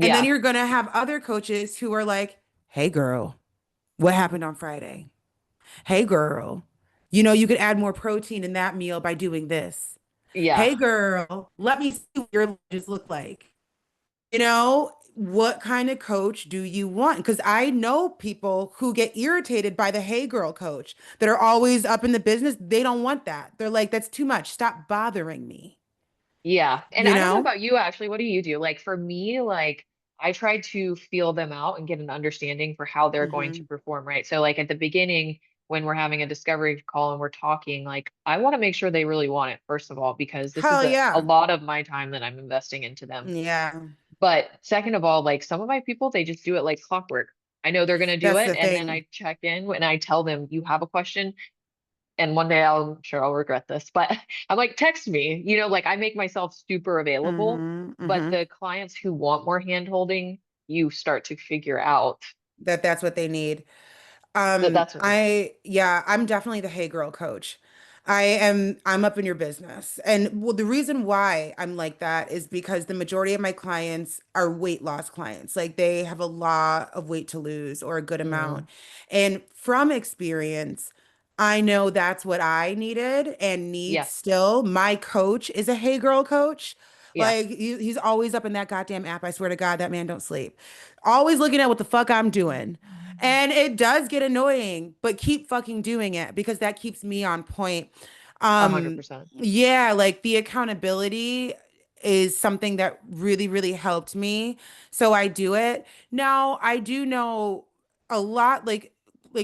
S1: And then
S2: yeah.
S1: you're going to have other coaches who are like, hey, girl, what happened on Friday? Hey, girl, you could add more protein in that meal by doing this.
S2: Yeah.
S1: Hey, girl, let me see what your lunches look like. What kind of coach do you want? Because I know people who get irritated by the hey girl coach that are always up in the business. They don't want that. They're like, that's too much. Stop bothering me.
S2: Yeah. And
S1: You
S2: I don't know
S1: know?
S2: about you, actually. What do you do? Like for me, like I try to feel them out and get an understanding for how they're going to
S1: Hmm.
S2: perform, right? So like at the beginning, when we're having a discovery call and we're talking, like I want to make sure they really want it, first of all, because this is
S1: Hell
S2: a
S1: yeah.
S2: lot of my time that I'm investing into them.
S1: Yeah.
S2: But second of all, like some of my people, they just do it like clockwork. I know they're going to do
S1: That's
S2: it.
S1: the
S2: And then
S1: thing.
S2: I check in and I tell them, you have a question, and one day I'm sure I'll regret this, but I'm like, text me, like I make myself super available,
S1: Hmm.
S2: but
S1: Hmm.
S2: the clients who want more hand holding, you start to figure out
S1: That's what they need.
S2: that that's what they need.
S1: Yeah, I'm definitely the hey girl coach. I'm up in your business. And well, the reason why I'm like that is because the majority of my clients are weight loss clients. Like they have a lot of weight to lose or a good amount.
S2: Mm,
S1: And from experience, I know that's what I needed and need
S2: yeah,
S1: still. My coach is a hey girl coach.
S2: yeah,
S1: Like he's always up in that goddamn app. I swear to God, that man don't sleep. Always looking at what the fuck I'm doing. And it does get annoying, but keep fucking doing it because that keeps me on point.
S2: 100%.
S1: Yeah, like the accountability is something that really, really helped me. So I do it. Now, I do know a lot, like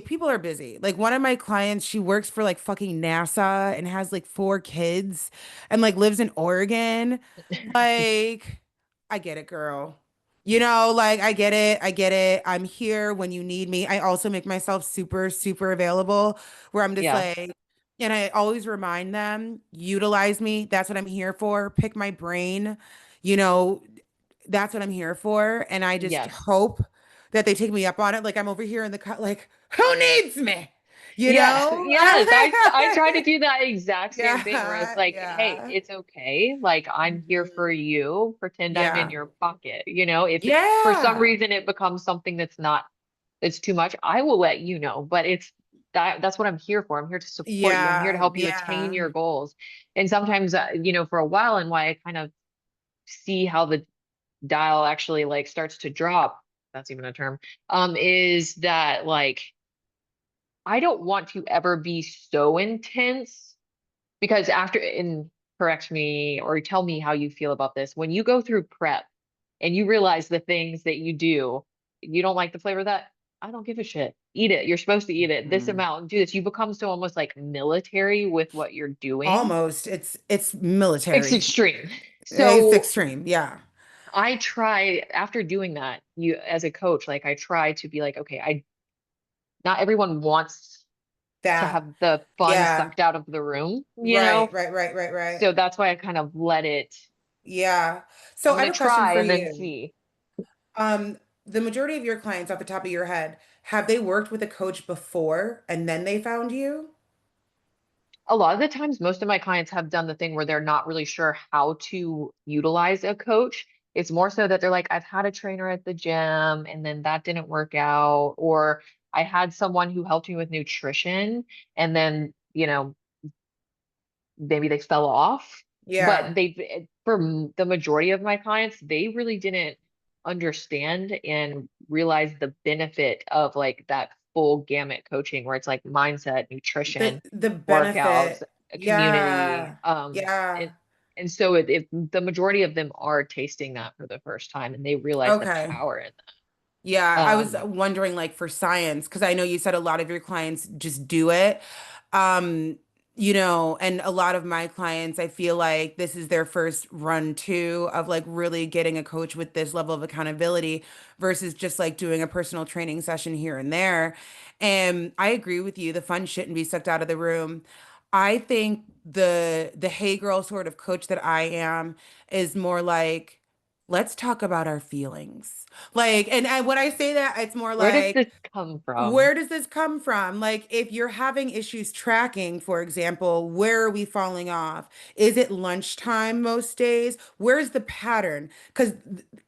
S1: people are busy. Like one of my clients, she works for like fucking NASA and has like 4 kids and like lives in Oregon. Like, I get it, girl. Like I get it. I get it. I'm here when you need me. I also make myself super, super available where I'm just
S2: Yeah,
S1: like, and I always remind them, utilize me. That's what I'm here for. Pick my brain. You know, that's what I'm here for. And I just
S2: yes.
S1: hope that they take me up on it. Like I'm over here in the cut, like, who needs me? You
S2: Yes,
S1: know?
S2: yes. I try to do that exact same thing where it's
S1: Yeah,
S2: like, hey,
S1: yeah.
S2: it's okay. Like I'm here for
S1: Mhm.
S2: you. Pretend I'm in
S1: Yeah.
S2: your pocket. If for some
S1: Yeah.
S2: reason it becomes something that's not, it's too much, I will let you know. But that's what I'm here for. I'm here to support you. I'm here to
S1: Yeah.
S2: help you attain
S1: Yeah.
S2: your goals. And sometimes, for a while, and why I kind of see how the dial actually like starts to drop, that's even a term, is that like I don't want to ever be so intense because after, and correct me or tell me how you feel about this. When you go through prep and you realize the things that you do, you don't like the flavor of that, I don't give a shit. Eat it. You're supposed to eat it. This
S1: Mhm.
S2: amount, do this. You become so almost like military with what you're doing.
S1: Almost. It's
S2: It's
S1: military.
S2: extreme.
S1: It's
S2: So
S1: extreme. Yeah.
S2: I try after doing that, you as a coach, like I try to be like, okay, not everyone wants to
S1: That.
S2: have the fun
S1: Yeah.
S2: sucked out of the room,
S1: Right, right, right, right, right.
S2: So that's why I kind of let it.
S1: Yeah. So
S2: I'm
S1: I have
S2: gonna
S1: a question
S2: try
S1: for
S2: and then
S1: you.
S2: see.
S1: Um, the majority of your clients off the top of your head, have they worked with a coach before and then they found you?
S2: A lot of the times, most of my clients have done the thing where they're not really sure how to utilize a coach. It's more so that they're like, I've had a trainer at the gym and then that didn't work out, or I had someone who helped me with nutrition, and then, maybe they fell off.
S1: Yeah.
S2: But the majority of my clients, they really didn't understand and realize the benefit of like that full gamut coaching where it's like mindset, nutrition,
S1: The
S2: workouts,
S1: benefit.
S2: community.
S1: Yeah. Yeah.
S2: And so the majority of them are tasting that for the first time and they realize the
S1: Okay.
S2: power in
S1: Yeah,
S2: that.
S1: I was wondering like for science, because I know you said a lot of your clients just do it. Um, and a lot of my clients, I feel like this is their first run too of like really getting a coach with this level of accountability versus just like doing a personal training session here and there. And I agree with you, the fun shouldn't be sucked out of the room. I think the hey girl sort of coach that I am is more like, let's talk about our feelings. Like, when I say that, it's more
S2: Where does
S1: like,
S2: this come from?
S1: where does this come from? Like, if you're having issues tracking, for example, where are we falling off? Is it lunchtime most days? Where's the pattern? Because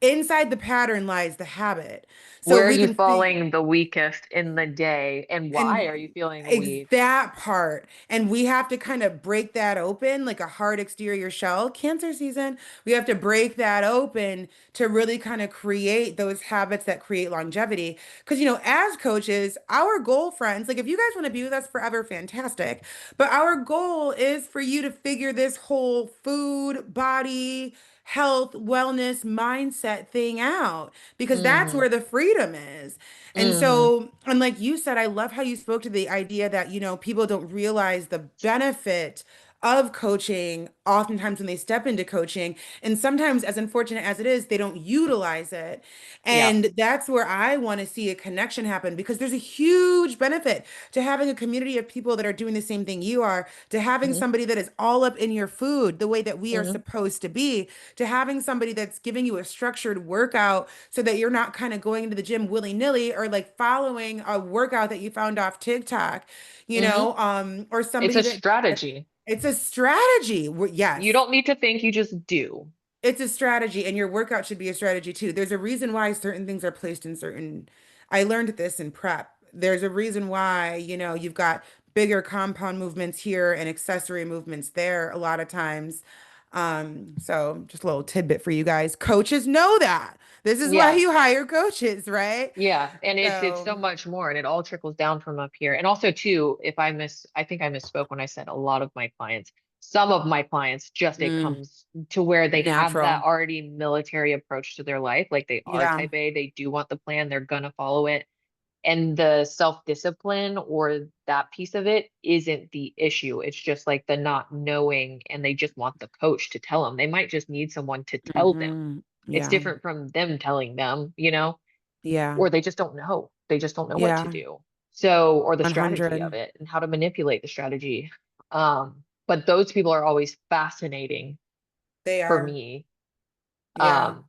S1: inside the pattern lies the habit. So
S2: Where are
S1: we
S2: you
S1: can figure.
S2: falling the weakest in the day and why
S1: And
S2: are you feeling weak?
S1: that part. And we have to kind of break that open like a hard exterior shell. Cancer season, we have to break that open to really kind of create those habits that create longevity. Because, as coaches, our goal, friends, like if you guys want to be with us forever, fantastic. But our goal is for you to figure this whole food, body, health, wellness, mindset thing out because that's
S2: Mm-hmm.
S1: where the freedom is. And
S2: Mm-hmm.
S1: so, and like you said, I love how you spoke to the idea that, people don't realize the benefit of coaching oftentimes when they step into coaching. And sometimes, as unfortunate as it is, they don't utilize it.
S2: Yeah.
S1: And that's where I want to see a connection happen because there's a huge benefit to having a community of people that are doing the same thing you are, to having
S2: Mm-hmm.
S1: somebody that is all up in your food the way that we are
S2: Mm-hmm.
S1: supposed to be, to having somebody that's giving you a structured workout so that you're not kind of going into the gym willy-nilly or like following a workout that you found off TikTok,
S2: Mm-hmm.
S1: or
S2: It's
S1: somebody
S2: a
S1: that
S2: strategy.
S1: it's a strategy.
S2: You
S1: Yes,
S2: don't need to think, you just do.
S1: it's a strategy, and your workout should be a strategy too. There's a reason why certain things are placed in certain. I learned this in prep. There's a reason why, you've got bigger compound movements here and accessory movements there a lot of times. So just a little tidbit for you guys. Coaches know that. This is why
S2: Yeah.
S1: you hire coaches, right?
S2: Yeah, and it's
S1: So,
S2: so much more, and it all trickles down from up here. And also too, if I think I misspoke when I said a lot of my clients. Some of my clients just it
S1: mm,
S2: comes to where they have that
S1: natural.
S2: already military approach to their life, like they are
S1: Yeah.
S2: type A, they do want the plan, they're gonna follow it. And the self-discipline or that piece of it isn't the issue. It's just like the not knowing, and they just want the coach to tell them. They might just need someone to tell them. It's
S1: Yeah.
S2: different from them telling them,
S1: Yeah.
S2: or they just don't know. They just don't know what to
S1: Yeah.
S2: do. So, or the strategy of
S1: 100.
S2: it and how to manipulate the strategy. But those people are always fascinating
S1: They
S2: for
S1: are.
S2: me.
S1: Yeah.
S2: Um,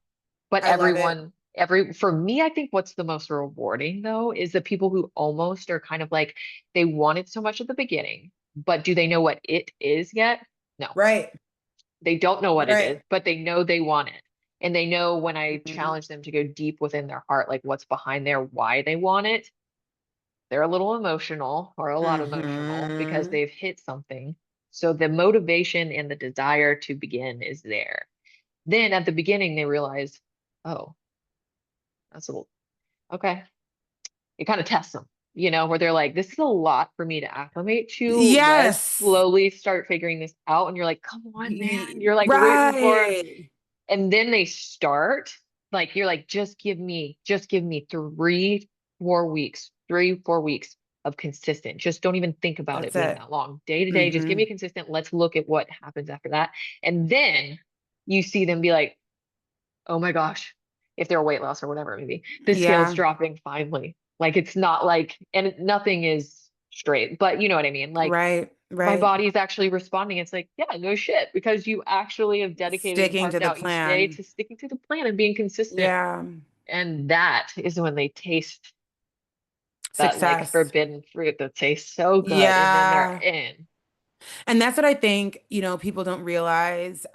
S2: but
S1: I love it.
S2: for me, I think what's the most rewarding though is the people who almost are kind of like they want it so much at the beginning, but do they know what it is yet? No,
S1: Right.
S2: they don't know what it is,
S1: Right.
S2: but they know they want it. And they know when I
S1: Mhm.
S2: challenge them to go deep within their heart, like what's behind their why they want it, they're a little emotional or a lot emotional because
S1: Mhm.
S2: they've hit something. So the motivation and the desire to begin is there. Then at the beginning, they realize, oh, that's a little, okay. It kind of tests them, where they're like, this is a lot for me to acclimate to. Let's
S1: Yes.
S2: slowly start figuring this out. And you're like, come on, man. You're like waiting for,
S1: Right.
S2: and then they start, like, you're like, just give me 3, 4 weeks, 3, 4 weeks of consistent. Just don't even think about it
S1: That's
S2: being
S1: it.
S2: that long. Day to day, just give me
S1: Hmm.
S2: a consistent. Let's look at what happens after that. And then you see them be like, oh my gosh, if they're weight loss or whatever, maybe the scale's
S1: Yeah.
S2: dropping finally. Like it's not like, and nothing is straight, but you know what I mean? Like
S1: Right.
S2: my
S1: Right.
S2: body is actually responding. It's like, yeah, no shit, because you actually have dedicated and
S1: Sticking to
S2: carved
S1: the
S2: out each day
S1: plan.
S2: to sticking to the plan and being consistent.
S1: Yeah.
S2: And that is when they taste that like
S1: Success.
S2: forbidden fruit that tastes so good. And then they're
S1: Yeah.
S2: in.
S1: And that's what I think, people don't realize.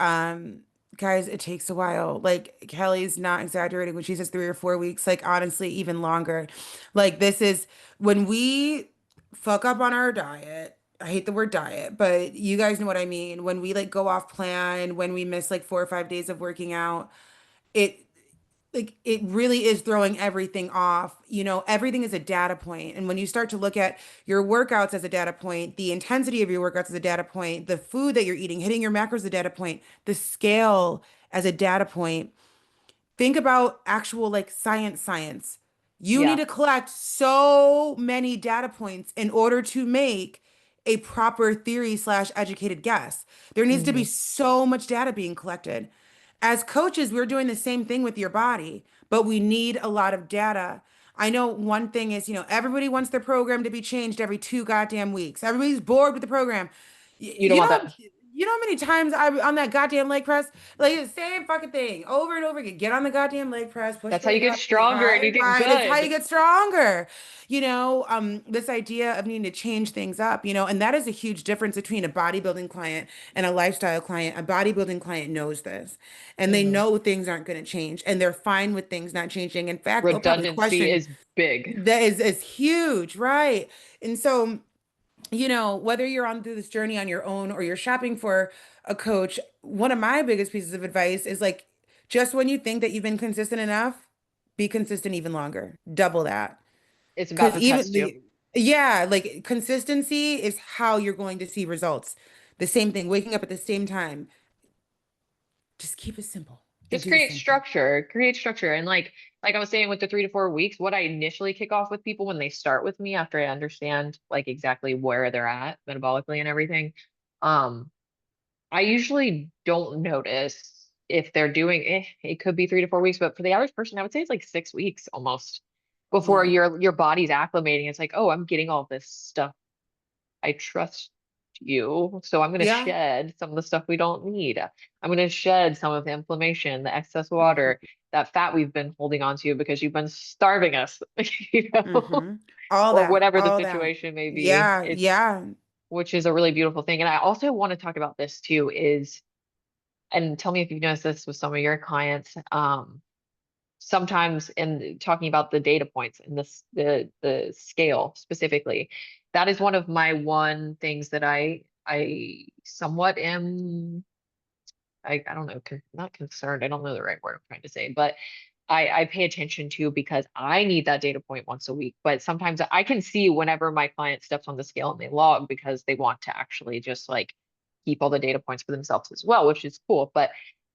S1: guys, it takes a while. Like Kelly's not exaggerating when she says 3 or 4 weeks. Like honestly, even longer. Like this is when we fuck up on our diet. I hate the word diet, but you guys know what I mean. When we like go off plan, when we miss like 4 or 5 days of working out, it like it really is throwing everything off. Everything is a data point. And when you start to look at your workouts as a data point, the intensity of your workouts as a data point, the food that you're eating, hitting your macros as a data point, the scale as a data point, think about actual like science. You need
S2: Yeah.
S1: to collect so many data points in order to make a proper theory slash educated guess. There needs to be
S2: Hmm.
S1: so much data being collected. As coaches, we're doing the same thing with your body, but we need a lot of data. I know one thing is, everybody wants their program to be changed every 2 goddamn weeks. Everybody's bored with the program. Y-
S2: You don't
S1: You
S2: want
S1: know,
S2: that.
S1: you know how many times I on that goddamn leg press, like the same fucking thing over and over again. Get on the goddamn leg press, push
S2: That's how
S1: really
S2: you get
S1: hard, really
S2: stronger and you
S1: hard,
S2: get
S1: right? It's how you
S2: good.
S1: get stronger. This idea of needing to change things up, and that is a huge difference between a bodybuilding client and a lifestyle client. A bodybuilding client knows this, and they
S2: Hmm.
S1: know things aren't going to change, and they're fine with things not changing. In fact, they'll probably
S2: Redundancy
S1: question
S2: is big.
S1: that is huge, right? And so whether you're on through this journey on your own or you're shopping for a coach, one of my biggest pieces of advice is like, just when you think that you've been consistent enough, be consistent even longer, double that.
S2: It's about
S1: Because
S2: to
S1: even
S2: test you.
S1: yeah, like consistency is how you're going to see results. The same thing, waking up at the same time. Just keep it simple and
S2: Just
S1: do the
S2: create
S1: same thing.
S2: structure, create structure. And like I was saying with the 3 to 4 weeks, what I initially kick off with people when they start with me after I understand like exactly where they're at metabolically and everything, um, I usually don't notice if they're doing it could be 3 to 4 weeks, but for the average person, I would say it's like 6 weeks almost before
S1: Yeah.
S2: your body's acclimating. It's like, oh, I'm getting all this stuff. I trust you. So I'm going to
S1: Yeah.
S2: shed some of the stuff we don't need. I'm going to shed some of the inflammation, the excess water,
S1: Hmm.
S2: that fat we've been holding on to because you've been starving us, you know,
S1: Hmm. All
S2: or
S1: that,
S2: whatever the
S1: all that.
S2: situation may be.
S1: Yeah,
S2: It's
S1: yeah.
S2: which is a really beautiful thing. And I also want to talk about this too is, and tell me if you've noticed this with some of your clients. Sometimes in talking about the data points and the scale specifically, that is one of my one things that I somewhat am I don't know not concerned, I don't know the right word I'm trying to say, but I pay attention to because I need that data point once a week. But sometimes I can see whenever my client steps on the scale and they log because they want to actually just like keep all the data points for themselves as well, which is cool. But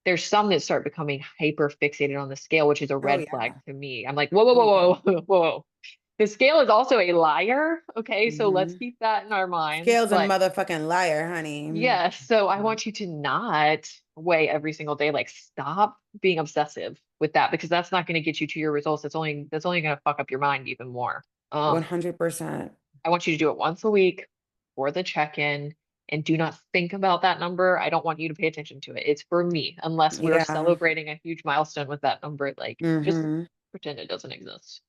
S2: there's some that start becoming hyper fixated on the scale, which is a
S1: Oh
S2: red flag
S1: yeah.
S2: to me. I'm like, whoa, whoa,
S1: Oh yeah.
S2: whoa, whoa, whoa, whoa. The scale is also a liar. Okay, so let's
S1: Hmm.
S2: keep that in our minds.
S1: Scale's a
S2: But
S1: motherfucking liar, honey.
S2: yes, so I
S1: Mhm.
S2: want you to not weigh every single day. Like stop being obsessive with that because that's not going to get you to your results. That's only going to fuck up your mind even more.
S1: 100%.
S2: I want you to do it once a week for the check-in and do not think about that number. I don't want you to pay attention to it. It's for me, unless we're
S1: Yeah.
S2: celebrating a huge milestone with that number. Like just
S1: Hmm.
S2: pretend it doesn't exist.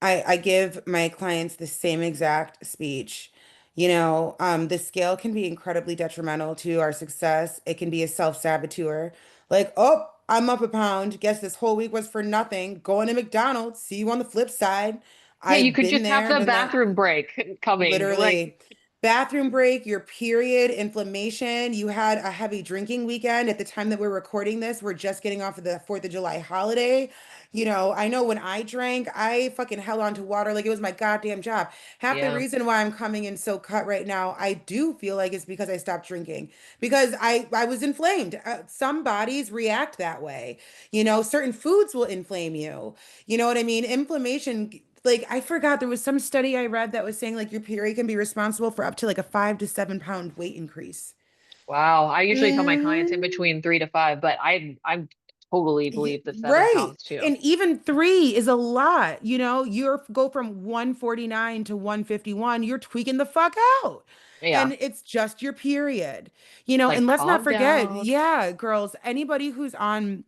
S1: I give my clients the same exact speech. The scale can be incredibly detrimental to our success. It can be a self-saboteur. Like, oh, I'm up a pound. Guess this whole week was for nothing. Going to McDonald's. See you on the flip side.
S2: Yeah, you
S1: I've
S2: could
S1: been
S2: just have
S1: there,
S2: the
S1: done that.
S2: bathroom break coming. Like,
S1: Literally. Bathroom break, your period, inflammation. You had a heavy drinking weekend. At the time that we're recording this, we're just getting off of the 4th of July holiday. I know when I drank, I fucking held on to water like it was my goddamn job. Half the
S2: yeah.
S1: reason why I'm coming in so cut right now, I do feel like it's because I stopped drinking because I was inflamed. Some bodies react that way. Certain foods will inflame you. You know what I mean? Inflammation, like I forgot there was some study I read that was saying like your period can be responsible for up to like a 5 to 7 pound weight increase.
S2: Wow. I usually tell my clients in
S1: Mhm.
S2: between 3 to 5, but I totally
S1: Yeah,
S2: believe the seven
S1: right.
S2: pounds too.
S1: And even 3 is a lot. You're go from 149 to 151, you're tweaking the fuck out.
S2: Yeah.
S1: And it's just your period.
S2: Like
S1: And let's not
S2: calm
S1: forget,
S2: down.
S1: yeah, girls, anybody who's on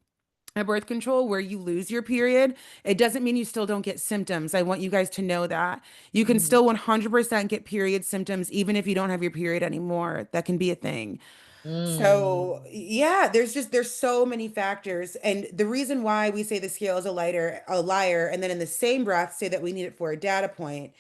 S1: a birth control where you lose your period, it doesn't mean you still don't get symptoms. I want you guys to know that. You can
S2: Mhm.
S1: still 100% get period symptoms even if you don't have your period anymore. That can be a thing. So,
S2: Mm.
S1: yeah, there's so many factors. And the reason why we say the scale is a liar, and then in the same breath say that we need it for a data point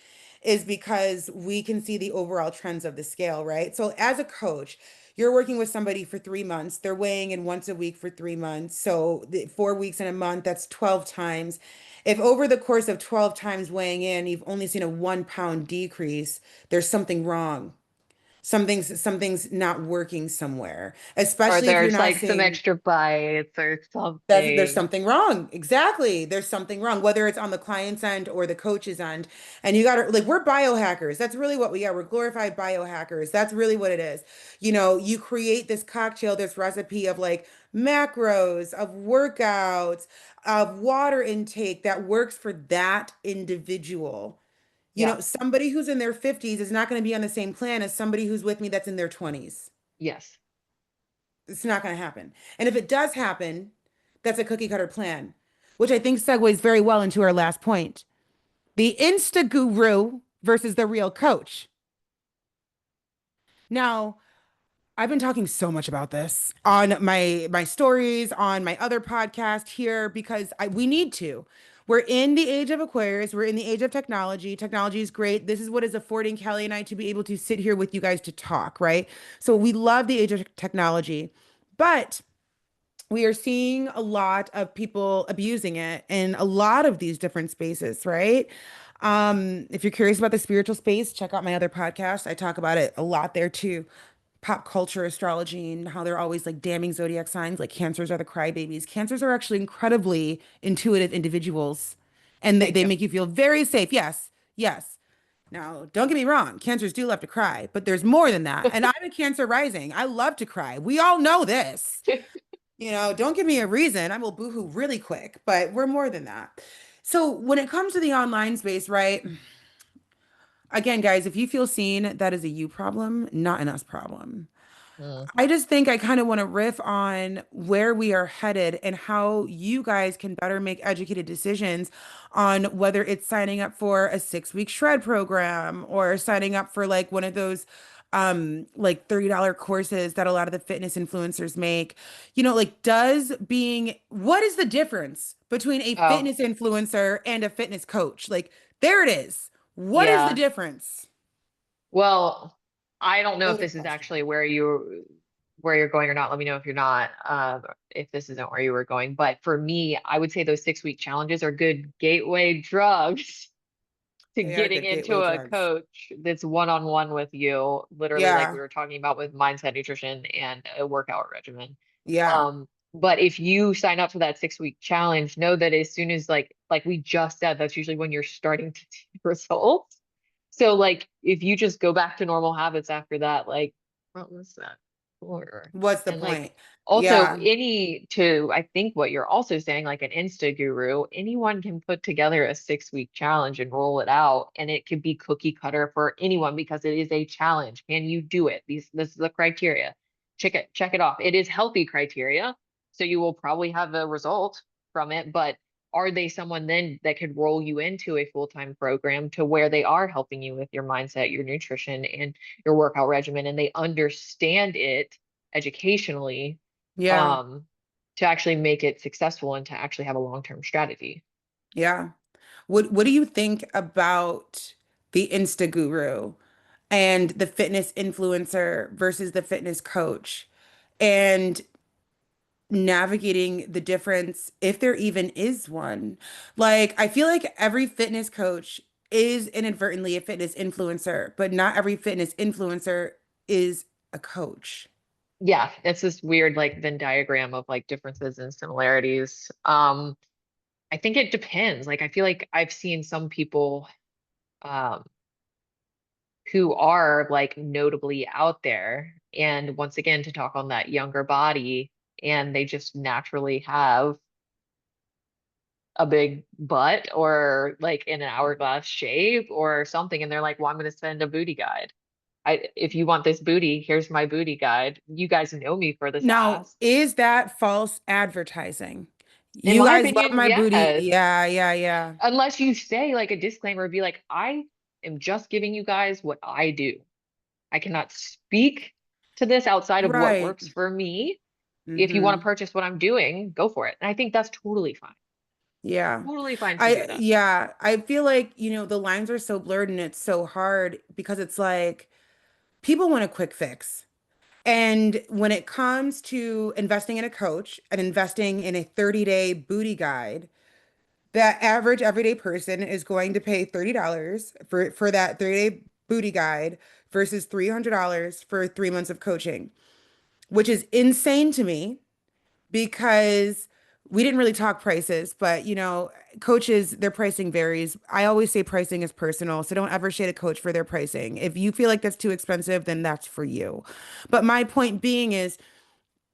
S1: is because we can see the overall trends of the scale, right? So as a coach, you're working with somebody for 3 months. They're weighing in once a week for 3 months. So 4 weeks in a month, that's 12 times. If over the course of 12 times weighing in, you've only seen a 1 pound decrease, there's something wrong. Something's not working somewhere,
S2: Or
S1: especially if you're
S2: there's
S1: not
S2: like some
S1: seeing
S2: extra bites or
S1: that there's
S2: something.
S1: something wrong. Exactly. There's something wrong, whether it's on the client's end or the coach's end. And you got to like, we're biohackers. That's really what we are. We're glorified biohackers. That's really what it is. You create this cocktail, this recipe of like macros, of workouts, of water intake that works for that individual.
S2: Yeah.
S1: Somebody who's in their 50s is not going to be on the same plan as somebody who's with me that's in their 20s.
S2: Yes.
S1: It's not going to happen. And if it does happen, that's a cookie cutter plan, which I think segues very well into our last point. The Insta guru versus the real coach. Now, I've been talking so much about this on my stories, on my other podcast here because we need to. We're in the age of Aquarius. We're in the age of technology. Technology is great. This is what is affording Kelly and I to be able to sit here with you guys to talk, right? So we love the age of technology, but we are seeing a lot of people abusing it in a lot of these different spaces, right? If you're curious about the spiritual space, check out my other podcast. I talk about it a lot there too. Pop culture, astrology, and how they're always like damning zodiac signs, like cancers are the crybabies. Cancers are actually incredibly intuitive individuals, and they,
S2: Thank
S1: they
S2: you.
S1: make you feel very safe. Yes, yes. Now, don't get me wrong, cancers do love to cry, but there's more than that. And I'm a Cancer rising. I love to cry. We all know this. Don't give me a reason. I will boohoo really quick, but we're more than that. So when it comes to the online space, right? Again, guys, if you feel seen, that is a you problem, not an us problem.
S2: Mm.
S1: I just think I kind of want to riff on where we are headed and how you guys can better make educated decisions on whether it's signing up for a 6 week shred program or signing up for like one of those like $30 courses that a lot of the fitness influencers make. Like what is the difference between a
S2: Oh,
S1: fitness influencer and a fitness coach? Like there it is. What is the
S2: yeah.
S1: difference?
S2: Well, I don't know if
S1: Loaded
S2: this is
S1: question.
S2: actually where you're going or not. Let me know if you're not, if this isn't where you were going. But for me, I would say those 6 week challenges are good gateway drugs to
S1: They are
S2: getting
S1: good
S2: into
S1: gateway
S2: a
S1: drugs.
S2: coach that's one-on-one with you, literally like we
S1: Yeah.
S2: were talking about with mindset, nutrition, and a workout regimen.
S1: Yeah.
S2: But if you sign up for that 6 week challenge, know that as soon as like we just said, that's usually when you're starting to see results. So like if you just go back to normal habits after that, like what was that for?
S1: What's the
S2: And like
S1: point?
S2: also
S1: Yeah.
S2: any to I think what you're also saying, like an Insta guru, anyone can put together a 6 week challenge and roll it out, and it could be cookie cutter for anyone because it is a challenge. Can you do it? This is the criteria. Check it off. It is healthy criteria, so you will probably have a result from it, but are they someone then that could roll you into a full-time program to where they are helping you with your mindset, your nutrition, and your workout regimen, and they understand it educationally,
S1: Yeah.
S2: um, to actually make it successful and to actually have a long-term strategy?
S1: Yeah. What do you think about the Insta guru and the fitness influencer versus the fitness coach and navigating the difference if there even is one? Like, I feel like every fitness coach is inadvertently a fitness influencer, but not every fitness influencer is a coach.
S2: Yeah, it's this weird like Venn diagram of like differences and similarities. I think it depends. Like I feel like I've seen some people um who are like notably out there. And once again, to talk on that younger body, and they just naturally have a big butt or like in an hourglass shape or something. And they're like, well, I'm going to send a booty guide. If you want this booty, here's my booty guide. You guys know me for this
S1: Now,
S2: ass.
S1: is that false advertising?
S2: In
S1: You
S2: my
S1: guys love
S2: opinion,
S1: my booty.
S2: yes.
S1: Yeah, yeah, yeah.
S2: Unless you say like a disclaimer, be like, I am just giving you guys what I do. I cannot speak. to this outside of what
S1: Right.
S2: works for me. If you want to
S1: Hmm.
S2: purchase what I'm doing, go for it. And I think that's totally fine.
S1: Yeah.
S2: Totally fine to do that.
S1: I feel like, the lines are so blurred and it's so hard because it's like people want a quick fix. And when it comes to investing in a coach and investing in a 30-day booty guide, that average everyday person is going to pay $30 for that 30-day booty guide versus $300 for 3 months of coaching, which is insane to me because we didn't really talk prices, but coaches, their pricing varies. I always say pricing is personal, so don't ever shade a coach for their pricing. If you feel like that's too expensive, then that's for you. But my point being is,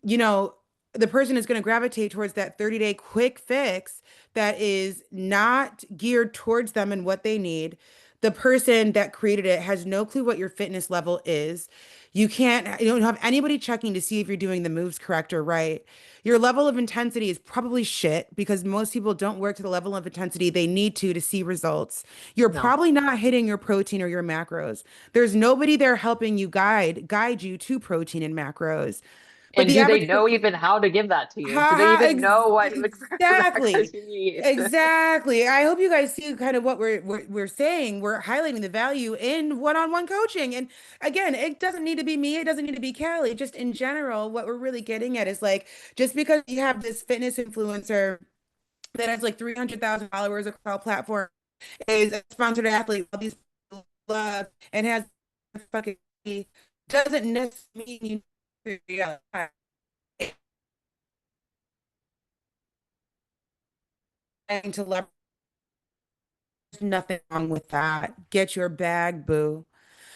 S1: you know, the person is going to gravitate towards that 30-day quick fix that is not geared towards them and what they need. The person that created it has no clue what your fitness level is. You don't have anybody checking to see if you're doing the moves correct or right. Your level of intensity is probably shit because most people don't work to the level of intensity they need to see results. You're
S2: No.
S1: probably not hitting your protein or your macros. There's nobody there helping you guide you to protein and macros. But
S2: And
S1: the
S2: do they
S1: average
S2: know
S1: person,
S2: even how to give that to you? Do they
S1: ha,
S2: even
S1: ex
S2: know what macros
S1: exactly,
S2: you need?
S1: exactly. I hope you guys see kind of what we're saying. We're highlighting the value in one-on-one coaching. And again, it doesn't need to be me. It doesn't need to be Callie. Just in general, what we're really getting at is like, just because you have this fitness influencer that has like 300,000 followers across platform, is a sponsored athlete, all these people love, and has fucking doesn't necessarily mean you to leverage. There's nothing wrong with that. Get your bag, boo.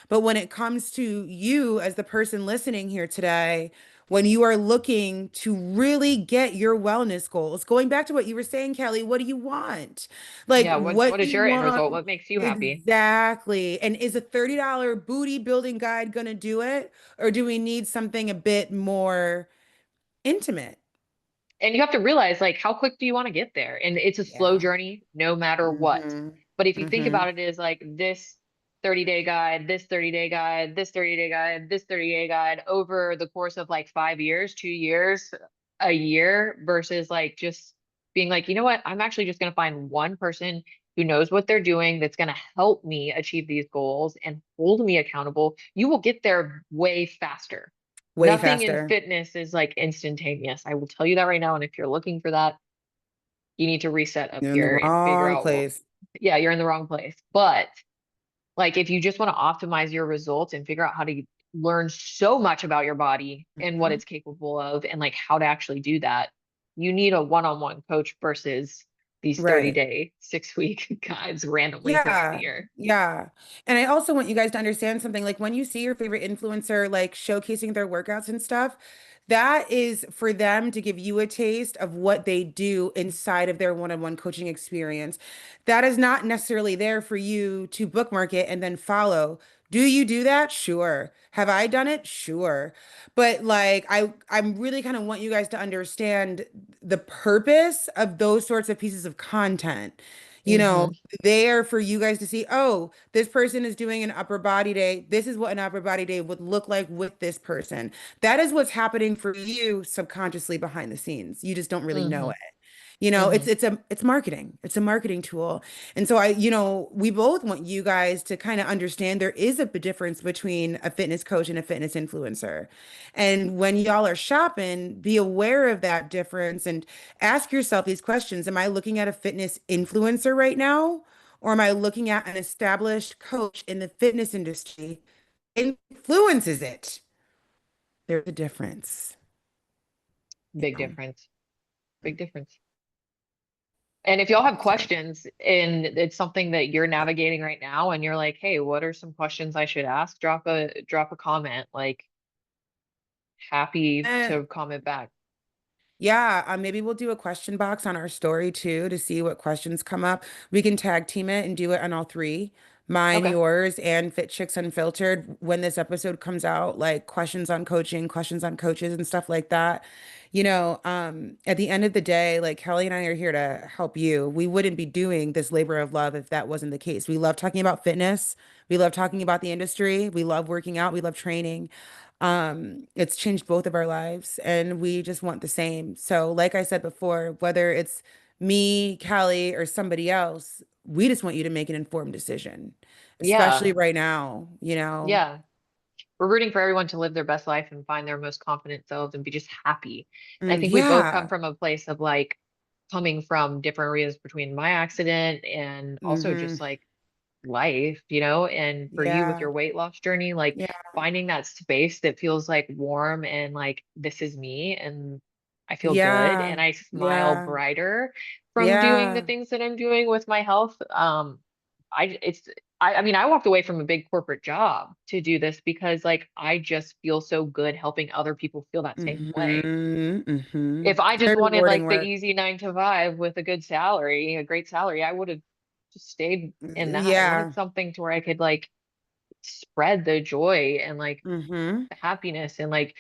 S1: But when it comes to you as the person listening here today, when you are looking to really get your wellness goals, going back to what you were saying, Kelly, what do you want? Like,
S2: Yeah,
S1: what
S2: what
S1: do
S2: is
S1: you
S2: your end
S1: want?
S2: result? What makes you happy?
S1: Exactly. And is a $30 booty building guide going to do it? Or do we need something a bit more intimate?
S2: And you have to realize like how quick do you want to get there? And it's a slow
S1: Yeah.
S2: journey no matter what.
S1: Hmm.
S2: But if you think
S1: Hmm.
S2: about it as like this 30-day guide, this 30-day guide, this 30-day guide, this 30-day guide over the course of like 5 years, 2 years, a year versus like just being like, you know what? I'm actually just going to find one person who knows what they're doing that's going to help me achieve these goals and hold me accountable. You will get there way faster.
S1: Way
S2: Nothing in
S1: faster.
S2: fitness is like instantaneous. I will tell you that right now. And if you're looking for that, you need to reset up
S1: You're in the
S2: here and figure
S1: wrong
S2: out what,
S1: place.
S2: yeah, you're in the wrong place. But like if you just want to optimize your results and figure out how to learn so much about your body and what
S1: Mhm.
S2: it's capable of and like how to actually do that, you need a one-on-one coach versus these
S1: Right.
S2: 30-day, 6-week guides randomly throughout the
S1: Yeah,
S2: year.
S1: yeah. And I also want you guys to understand something. Like when you see your favorite influencer like showcasing their workouts and stuff, that is for them to give you a taste of what they do inside of their one-on-one coaching experience. That is not necessarily there for you to bookmark it and then follow. Do you do that? Sure. Have I done it? Sure. But like I'm really kind of want you guys to understand the purpose of those sorts of pieces of content. You know,
S2: Hmm.
S1: there for you guys to see, oh, this person is doing an upper body day. This is what an upper body day would look like with this person. That is what's happening for you subconsciously behind the scenes. You just don't really know
S2: Hmm.
S1: it. You know,
S2: Hmm.
S1: it's marketing. It's a marketing tool. And so we both want you guys to kind of understand there is a difference between a fitness coach and a fitness influencer. And when y'all are shopping, be aware of that difference and ask yourself these questions. Am I looking at a fitness influencer right now? Or am I looking at an established coach in the fitness industry? Influences it. There's a difference. You
S2: Big
S1: know?
S2: difference. Big difference. And if y'all have
S1: So,
S2: questions and it's something that you're navigating right now and you're like, hey, what are some questions I should ask? Drop a comment. Like happy
S1: eh,
S2: to comment back.
S1: yeah, maybe we'll do a question box on our story too to see what questions come up. We can tag team it and do it on all three. mine,
S2: Okay.
S1: yours, and Fit Chicks Unfiltered when this episode comes out, like questions on coaching, questions on coaches and stuff like that. At the end of the day, like Kelly and I are here to help you. We wouldn't be doing this labor of love if that wasn't the case. We love talking about fitness. We love talking about the industry. We love working out. We love training. It's changed both of our lives, and we just want the same. So, like I said before, whether it's me, Callie, or somebody else, we just want you to make an informed decision,
S2: Yeah.
S1: especially right now.
S2: Yeah. We're rooting for everyone to live their best life and find their most confident selves and be just happy. And I think we both come
S1: Yeah.
S2: from a place of like coming from different areas between my accident and also
S1: Hmm.
S2: just like life, you know, and for you with
S1: Yeah.
S2: your weight loss journey, like
S1: Yeah.
S2: finding that space that feels like warm and like this is me and I feel good
S1: Yeah.
S2: and I smile
S1: Yeah.
S2: brighter from doing the
S1: Yeah.
S2: things that I'm doing with my health. I it's I mean I walked away from a big corporate job to do this because like I just feel so good helping other people feel that same way. If I
S1: Very
S2: just wanted
S1: rewarding
S2: like the
S1: work.
S2: easy 9 to 5 with a good salary, a great salary, I would have just stayed in that. I wanted
S1: Yeah.
S2: something to where I could like spread the joy and like
S1: Hmm.
S2: the happiness and like,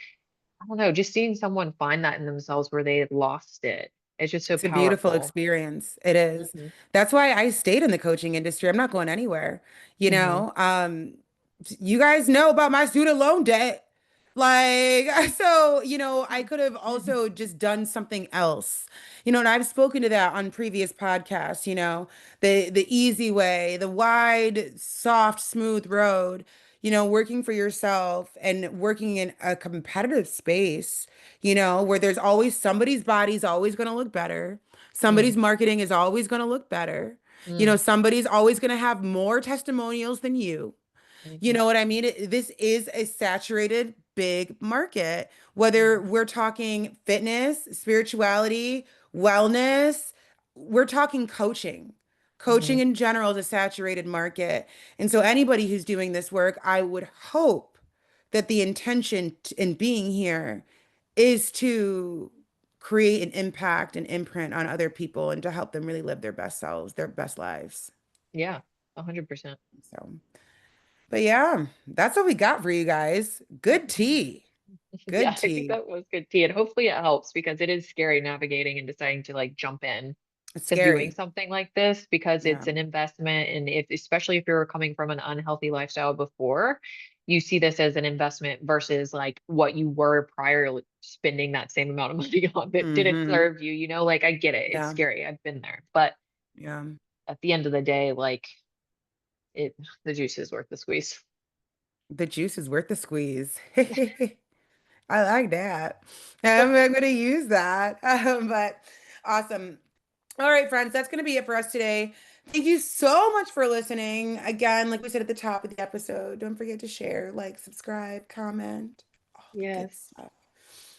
S2: I don't know, just seeing someone find that in themselves where they had lost it. It's just so
S1: It's a beautiful
S2: powerful.
S1: experience. It is.
S2: Hmm.
S1: That's why I stayed in the coaching industry. I'm not going anywhere. You
S2: Hmm.
S1: know, um, you guys know about my student loan debt. Like, so, I could have also just done something else. And I've spoken to that on previous podcasts, the easy way, the wide, soft, smooth road, working for yourself and working in a competitive space, where there's always somebody's body's always going to look better.
S2: Mm,
S1: Somebody's marketing is always going to look better.
S2: mm,
S1: Somebody's always going to have more testimonials than you. You
S2: mhm,
S1: know what I mean? This is a saturated big market, whether
S2: mhm,
S1: we're talking fitness, spirituality, wellness, we're talking coaching. Coaching
S2: mhm.
S1: in general is a saturated market. And so anybody who's doing this work, I would hope that the intention in being here is to create an impact and imprint on other people and to help them really live their best selves, their best lives.
S2: Yeah, 100%.
S1: So. But yeah, that's what we got for you guys. Good tea.
S2: Yeah,
S1: Good
S2: I think
S1: tea.
S2: that was good tea. And hopefully it helps because it is scary navigating and deciding to like jump in
S1: It's
S2: to doing
S1: scary.
S2: something like this because
S1: Yeah.
S2: it's an investment. And if, especially if you're coming from an unhealthy lifestyle before, you see this as an investment versus like what you were prior to spending that same amount of money on that didn't
S1: Hmm.
S2: serve you, you know, like I get it. It's
S1: Yeah.
S2: scary. I've been there. But
S1: Yeah.
S2: at the end of the day, like it, the juice is worth the squeeze.
S1: The juice is worth the squeeze. I like that. I'm going to use that. But awesome. All right, friends, that's going to be it for us today. Thank you so much for listening. Again, like we said at the top of the episode, don't forget to share, like, subscribe, comment, all the good
S2: Yes.
S1: stuff.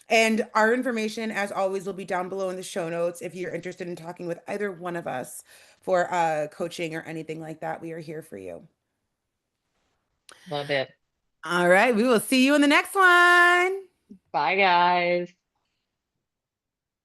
S1: And our information, as always, will be down below in the show notes. If you're interested in talking with either one of us for coaching or anything like that, we are here for you.
S2: Love it.
S1: All right, we will see you in the next one.
S2: Bye, guys.